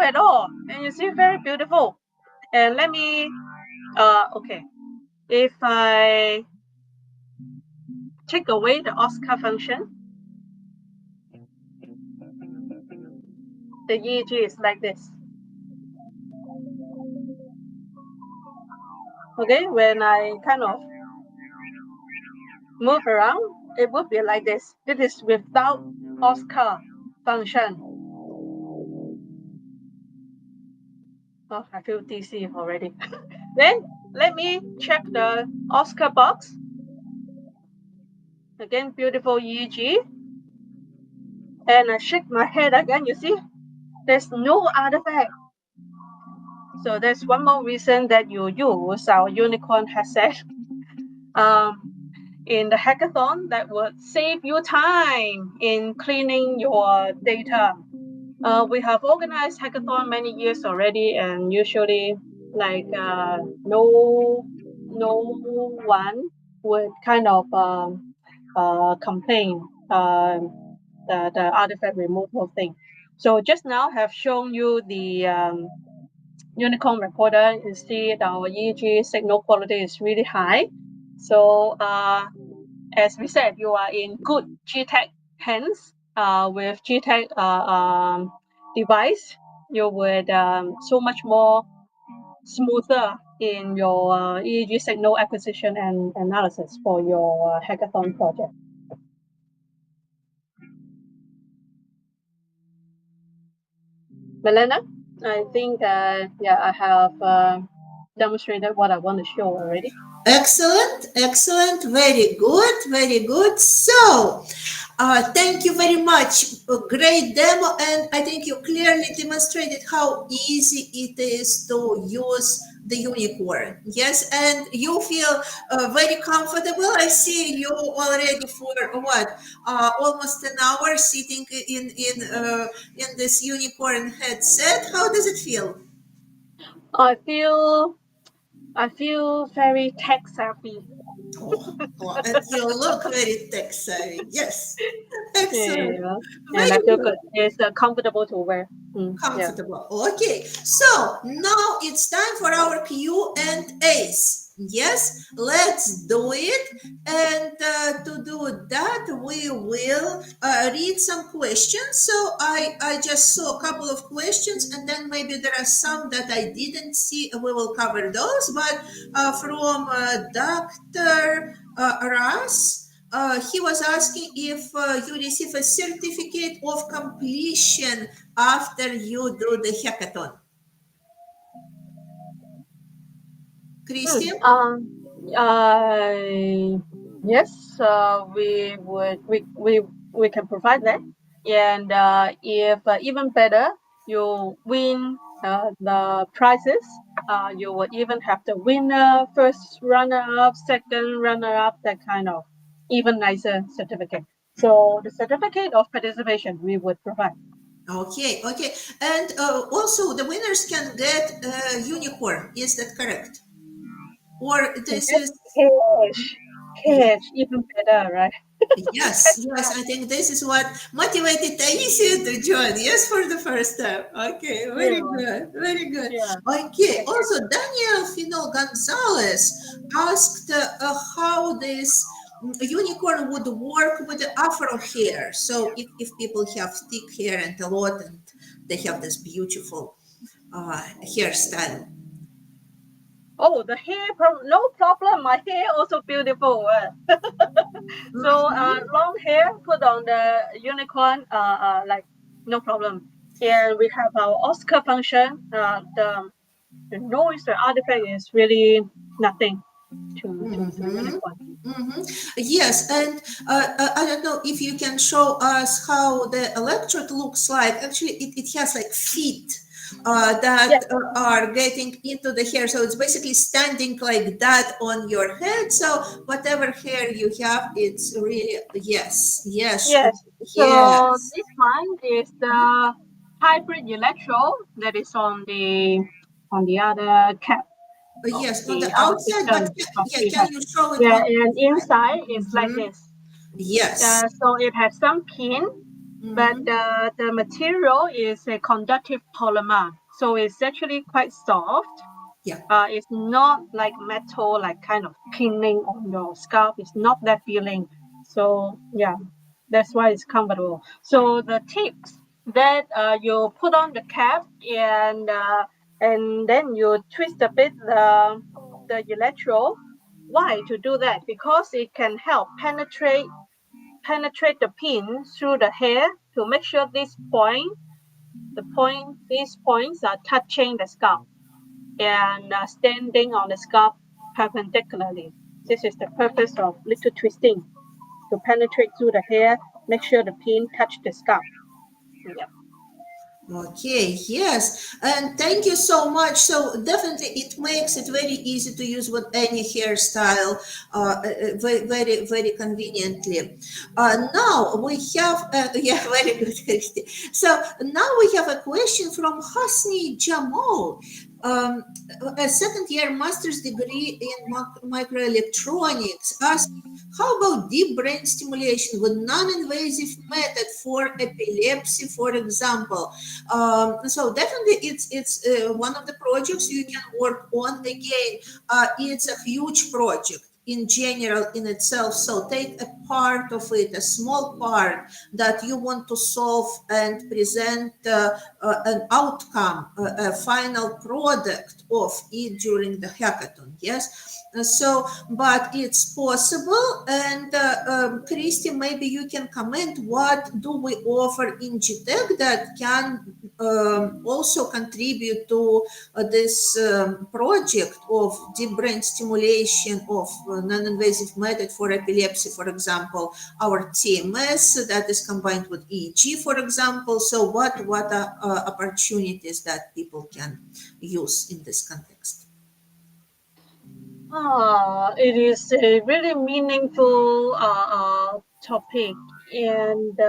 at all. And you see, very beautiful. And let me, okay, if I take away the Oscar function, the EEG is like this. Okay, when I kind of move around, it would be like this. This is without Oscar function. Oh, I feel dizzy already. Then let me check the Oscar box. Again, beautiful EEG. And I shake my head again, you see? There's no artifact. So that's one more reason that you use our unicorn headset in the hackathon that would save you time in cleaning your data. We have organized hackathon many years already, and usually like no one would kind of complain the artifact removal thing. So just now have shown you the unicorn recorder, you see our EEG signal quality is really high. So as we said, you are in good g.tec hands. With g.tec device, you would so much more smoother in your EEG signal acquisition and analysis for your hackathon project. Milena, I think I have demonstrated what I want to show already. Excellent, excellent, very good, very good. So, thank you very much. A great demo, and I think you clearly demonstrated how easy it is to use the unicorn. Yes, and you feel very comfortable. I see you already for what almost an hour sitting in this unicorn headset. How does it feel? I feel very tech savvy. Oh, and you look very tech savvy. Yes, excellent. Yeah, and Very I feel good. good. It's comfortable to wear. Yeah. Comfortable. Okay, so now it's time for our Q and A's. Yes, let's do it. And to do that, we will read some questions. So I just saw a couple of questions, and then maybe there are some that I didn't see. We will cover those. But from Dr. Ras. He was asking if you receive a certificate of completion after you do the hackathon. Christy? Yes, we can provide that, and if even better, you win the prizes. You will even have the winner, first runner-up, second runner-up, that kind of even nicer certificate. So the certificate of participation we would provide. Okay, okay. And also the winners can get a unicorn. Is that correct? Or this is... Cash, even better, right? Yes, yes, I think this is what motivated Taisija to join. Yes, for the first time. Okay, very good, very good. Yeah. Okay, also Daniel Fino Gonzalez asked how this unicorn would work with the afro hair. So if people have thick hair and a lot, and they have this beautiful hairstyle. Oh, the hair, no problem. My hair also beautiful. So long hair, put on the unicorn, like no problem. And we have our Oscar function. The noise, the artifact is really nothing to the unicorn. Yes, and I don't know if you can show us how the electrode looks like. Actually, it has like feet that are getting into the hair. So it's basically standing like that on your head. So whatever hair you have, it's really, yes. So this one is the hybrid electrode that is on the other cap. Yes, on The the other outside, but can you show it? and inside it's like this. Yes. So it has some pin, but the material is a conductive polymer, so it's actually quite soft. Yeah. It's not like metal, like kind of pinning on your scalp. It's not that feeling. So yeah, that's why it's comfortable. So the tips that you put on the cap, and then you twist a bit the electrode. Why to do that? Because it can help penetrate the pin through the hair to make sure these points are touching the scalp and standing on the scalp perpendicularly. This is the purpose of little twisting, to penetrate through the hair, make sure the pin touch the scalp. Yeah. Okay, yes, and thank you so much. So definitely it makes it very easy to use with any hairstyle, very, very conveniently. Now we have, very good, Christy. So now we have a question from Hosni Jamal. A second-year master's degree in microelectronics, asking How about deep brain stimulation with non-invasive method for epilepsy, for example? So definitely it's one of the projects you can work on. Again, it's a huge project in general in itself. So take a part of it, a small part that you want to solve and present an outcome, a final product of it during the hackathon. Yes. So, but it's possible. And Christy, maybe you can comment, what do we offer in g.tec that can also contribute to this project of deep brain stimulation of non-invasive method for epilepsy, for example, our TMS that is combined with EEG, for example. So what are opportunities that people can use in this context? It is a really meaningful topic, and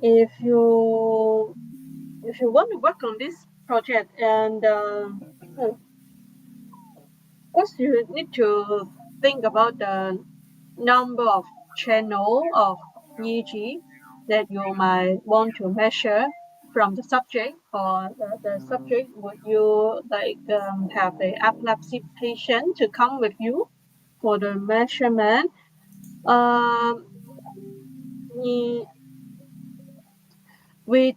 if you want to work on this project, and of course you need to think about the number of channel of EEG that you might want to measure from the subject, or the subject. Would you like have a epilepsy patient to come with you for the measurement? Um, we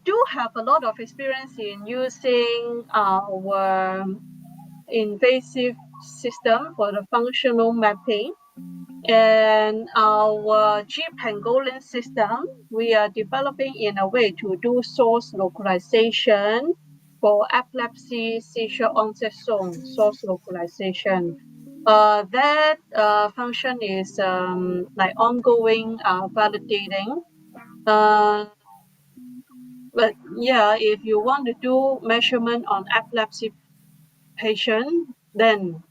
do have a lot of experience in using our invasive system for the functional mapping. And our G.pangolin system, we are developing in a way to do source localization for epilepsy seizure onset zone source localization. That function is like ongoing validating. But yeah, if you want to do measurement on epilepsy patient, then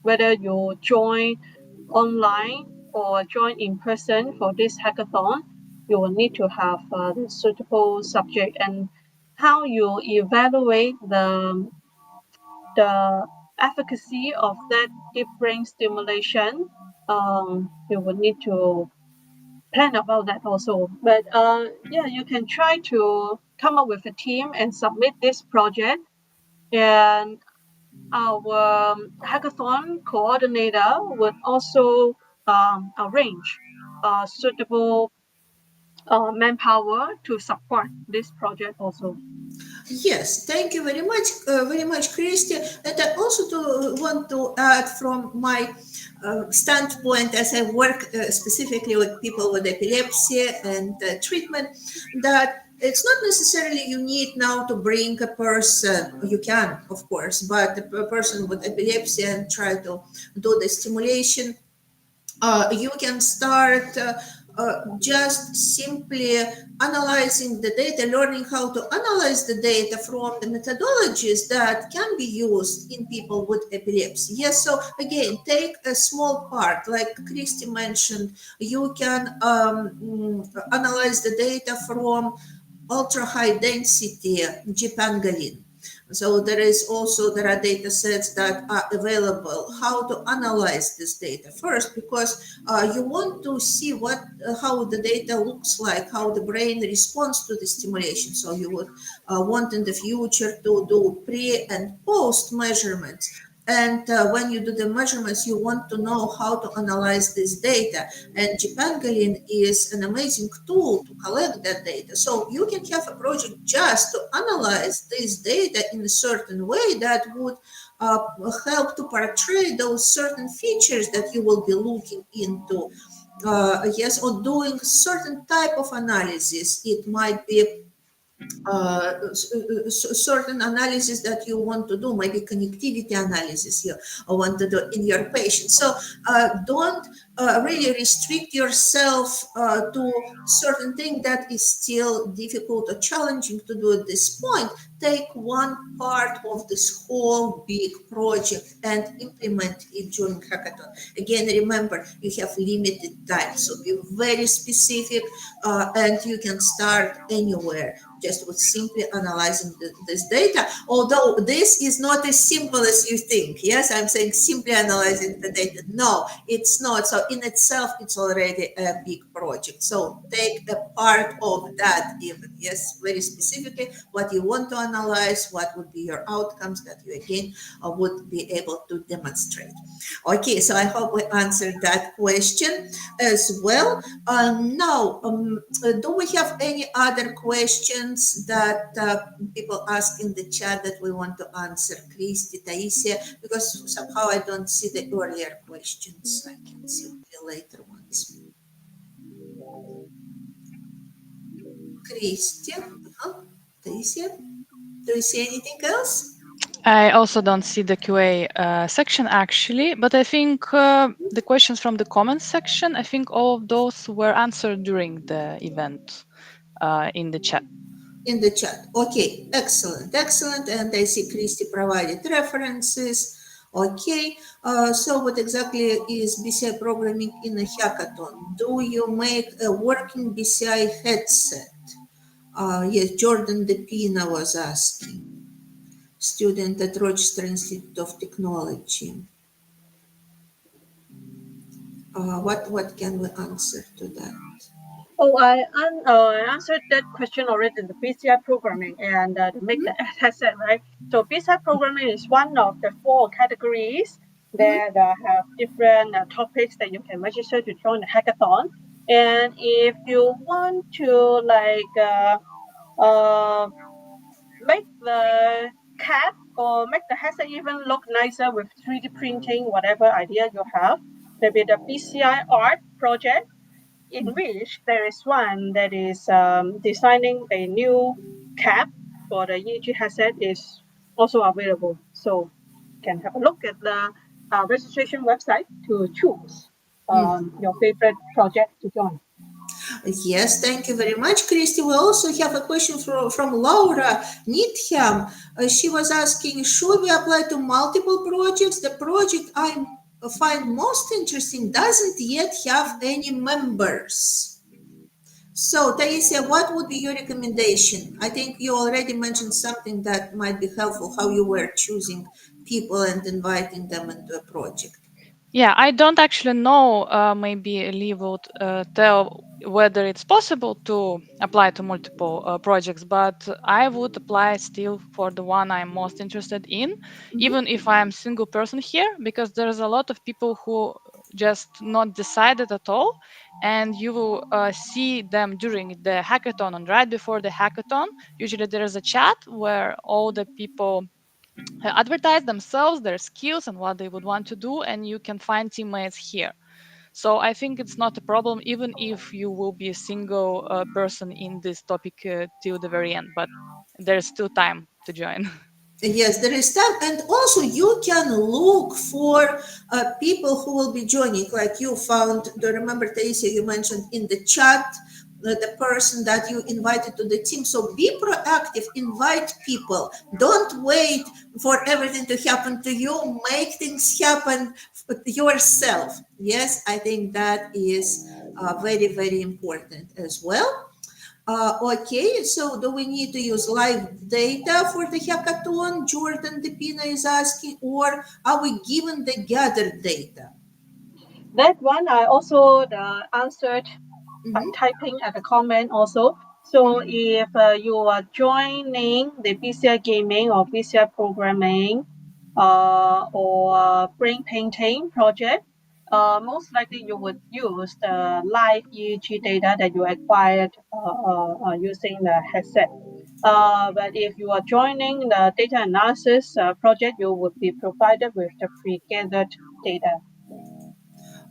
whether you join online or join in person for this hackathon, you will need to have the suitable subject. And how you evaluate the efficacy of that deep brain stimulation, you will need to plan about that also. But yeah, you can try to come up with a team and submit this project. And our hackathon coordinator would also arrange suitable manpower to support this project also. Yes, thank you very much, Christy. And I also want to add from my standpoint, as I work specifically with people with epilepsy and treatment, that it's not necessarily you need now to bring a person. You can, of course, but a person with epilepsy and try to do the stimulation. You can start just simply analyzing the data, learning how to analyze the data from the methodologies that can be used in people with epilepsy. Yes, so again, take a small part, like Christy mentioned, you can analyze the data from ultra high density g.pangolin. So there are data sets that are available. How to analyze this data first, because you want to see how the data looks like, how the brain responds to the stimulation. So you would want in the future to do pre and post measurements. And when you do the measurements, you want to know how to analyze this data. And g.pangolin is an amazing tool to collect that data. So you can have a project just to analyze this data in a certain way that would help to portray those certain features that you will be looking into. Yes, or doing certain type of analysis. It might be certain analysis that you want to do, maybe connectivity analysis you want to do in your patient. So don't really restrict yourself to certain thing that is still difficult or challenging to do at this point. Take one part of this whole big project and implement it during hackathon. Again, remember, you have limited time, so be very specific, and you can start anywhere. just with simply analyzing this data, although this is not as simple as you think. Yes, I'm saying simply analyzing the data. No, it's not. So in itself, it's already a big project. So take a part of that even, yes, very specifically what you want to analyze, what would be your outcomes that you again would be able to demonstrate. Okay, so I hope we answered that question as well. Now, do we have any other questions that people ask in the chat that we want to answer? Christy, Taisija, because somehow I don't see the earlier questions. I can see the later ones. Christy, Taisija, do you see anything else? I also don't see the QA section actually, but I think the questions from the comments section, I think all of those were answered during the event in the chat. In the chat. Okay, excellent, excellent. And I see Christy provided references. Okay, so what exactly is BCI programming in a hackathon? Do you make a working BCI headset? Yes, Jordan DePina was asking. Student at Rochester Institute of Technology. What can we answer to that? Oh, I answered that question already in the BCI programming and to make the headset, right? So BCI programming is one of the 4 categories that have different topics that you can register to join the hackathon. And if you want to make the cap or make the headset even look nicer with 3D printing, whatever idea you have, maybe the BCI art project, in which there is one that is designing a new cap for the EEG headset is also available. So you can have a look at the registration website to choose your favorite project to join. Yes, thank you very much, Christy. We also have a question from Laura Needham. She was asking, should we apply to multiple projects? The project I find most interesting doesn't yet have any members. So, Taisija, what would be your recommendation? I think you already mentioned something that might be helpful, how you were choosing people and inviting them into a project. Yeah, I don't actually know. Maybe Lee would tell whether it's possible to apply to multiple projects, but I would apply still for the one I'm most interested in, even if I'm a single person here, because there's a lot of people who just not decided at all, and you will see them during the hackathon and right before the hackathon. Usually there is a chat where all the people advertise themselves, their skills, and what they would want to do, and you can find teammates here. So I think it's not a problem, even if you will be a single person in this topic till the very end, but there's still time to join. Yes, there is time, and also you can look for people who will be joining. Like you found, do you remember, Taisija, you mentioned in the chat the person that you invited to the team. So be proactive, invite people. Don't wait for everything to happen to you. Make things happen yourself. Yes, I think that is very, very important as well. Okay, so do we need to use live data for the hackathon? Jordan Depina is asking, or are we given the gathered data? That one I also answered by typing at the comment also. So if you are joining the BCI gaming or BCI programming or brain painting project, most likely you would use the live EEG data that you acquired using the headset. But if you are joining the data analysis project, you would be provided with the pre-gathered data.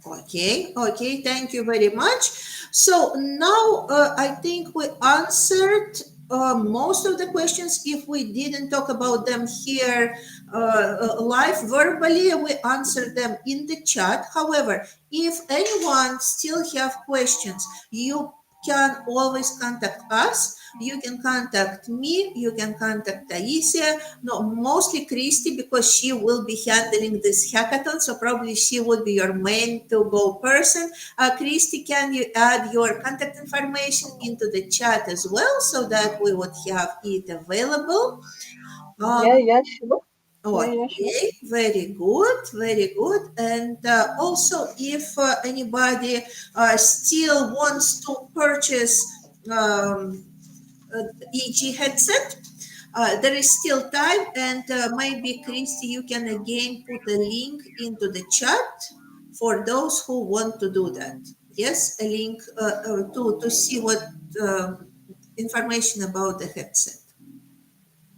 Okay, thank you very much. So now I think we answered most of the questions. If we didn't talk about them here live verbally, we answered them in the chat. However, if anyone still have questions, you can always contact us. You can contact me, you can contact Taisija, no, mostly Christy, because she will be handling this hackathon, so probably she would be your main to-go person. Christy, can you add your contact information into the chat as well, so that we would have it available? Yeah, sure. Yeah, sure. Okay, very good, very good. And also, if anybody still wants to purchase EG headset, there is still time, and maybe Christy, you can again put a link into the chat for those who want to do that. Yes, a link to see what information about the headset.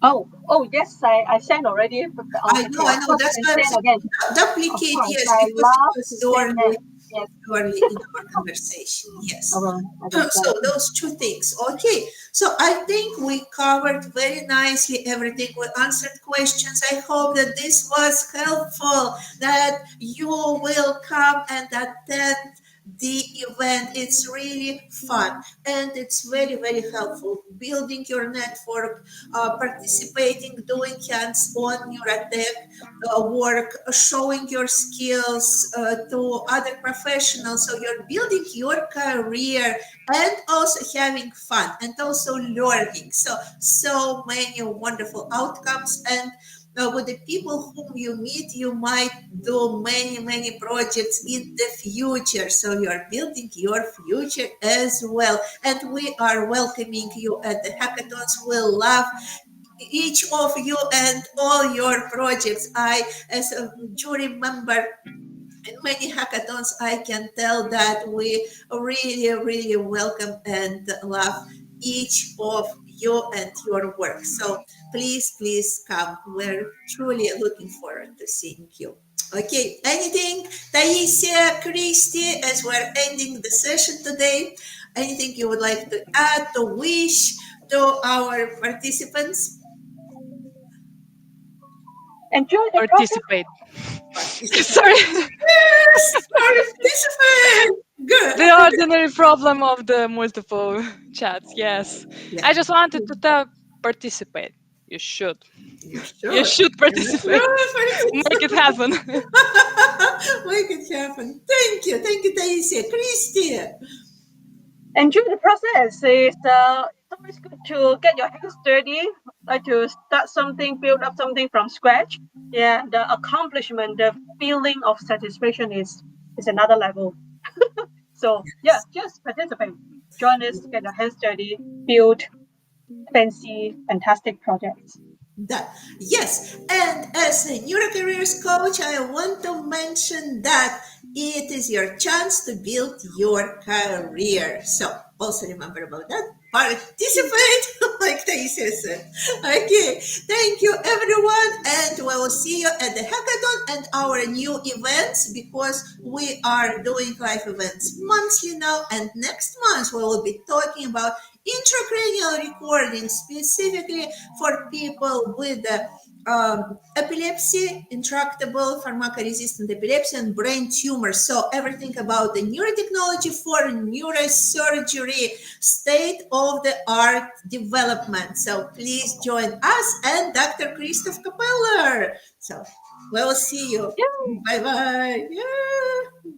Oh, yes, I sent already. I Okay, I of know. course That's I why I'm send again. saying Of duplicate, course, yes, I because it love was to send that. Yes. early in our conversation. Yes. I So understand. those two things. Okay. So I think we covered very nicely everything. We answered questions. I hope that this was helpful, that you will come and attend the event. It's really fun and it's very, very helpful. Building your network, participating, doing hands-on neurotech work, showing your skills to other professionals. So you're building your career and also having fun and also learning. So many wonderful outcomes. And with the people whom you meet, you might do many, many projects in the future. So you're building your future as well. And we are welcoming you at the hackathons. We'll love each of you and all your projects. I, as a jury member in many hackathons, I can tell that we really, really welcome and love each of you and your work. So please, please come. We're truly looking forward to seeing you. Okay, anything, Taisija, Christy, as we're ending the session today, anything you would like to add, to wish to our participants? Enjoy the process. Participate. Participate. Sorry. Yes, participate. Good. The ordinary problem of the multiple chats. Yes. Yeah, I just wanted to tell participate. You should. you You should. should You participate. should Make it happen. Make it happen. Thank you. Thank you, Taisija. Christy. Enjoy the process. It's always good to get your hands dirty, like to start something, build up something from scratch. Yeah, the accomplishment, the feeling of satisfaction is another level. So yeah, just participate. Join us, get your hands dirty, build fancy, fantastic projects. That yes, and as a neurocareers coach, I want to mention that it is your chance to build your career. So also remember about that. Participate, like Taisija said. Okay, thank you everyone, and we will see you at the hackathon and our new events, because we are doing live events monthly now, and next month we will be talking about intracranial recording specifically for people with epilepsy, intractable pharmacoresistant epilepsy, and brain tumors. So everything about the neurotechnology for neurosurgery, state of the art development. So please join us and Dr. Christoph Kapeller. So we will see you. Yeah. Bye bye. Yeah.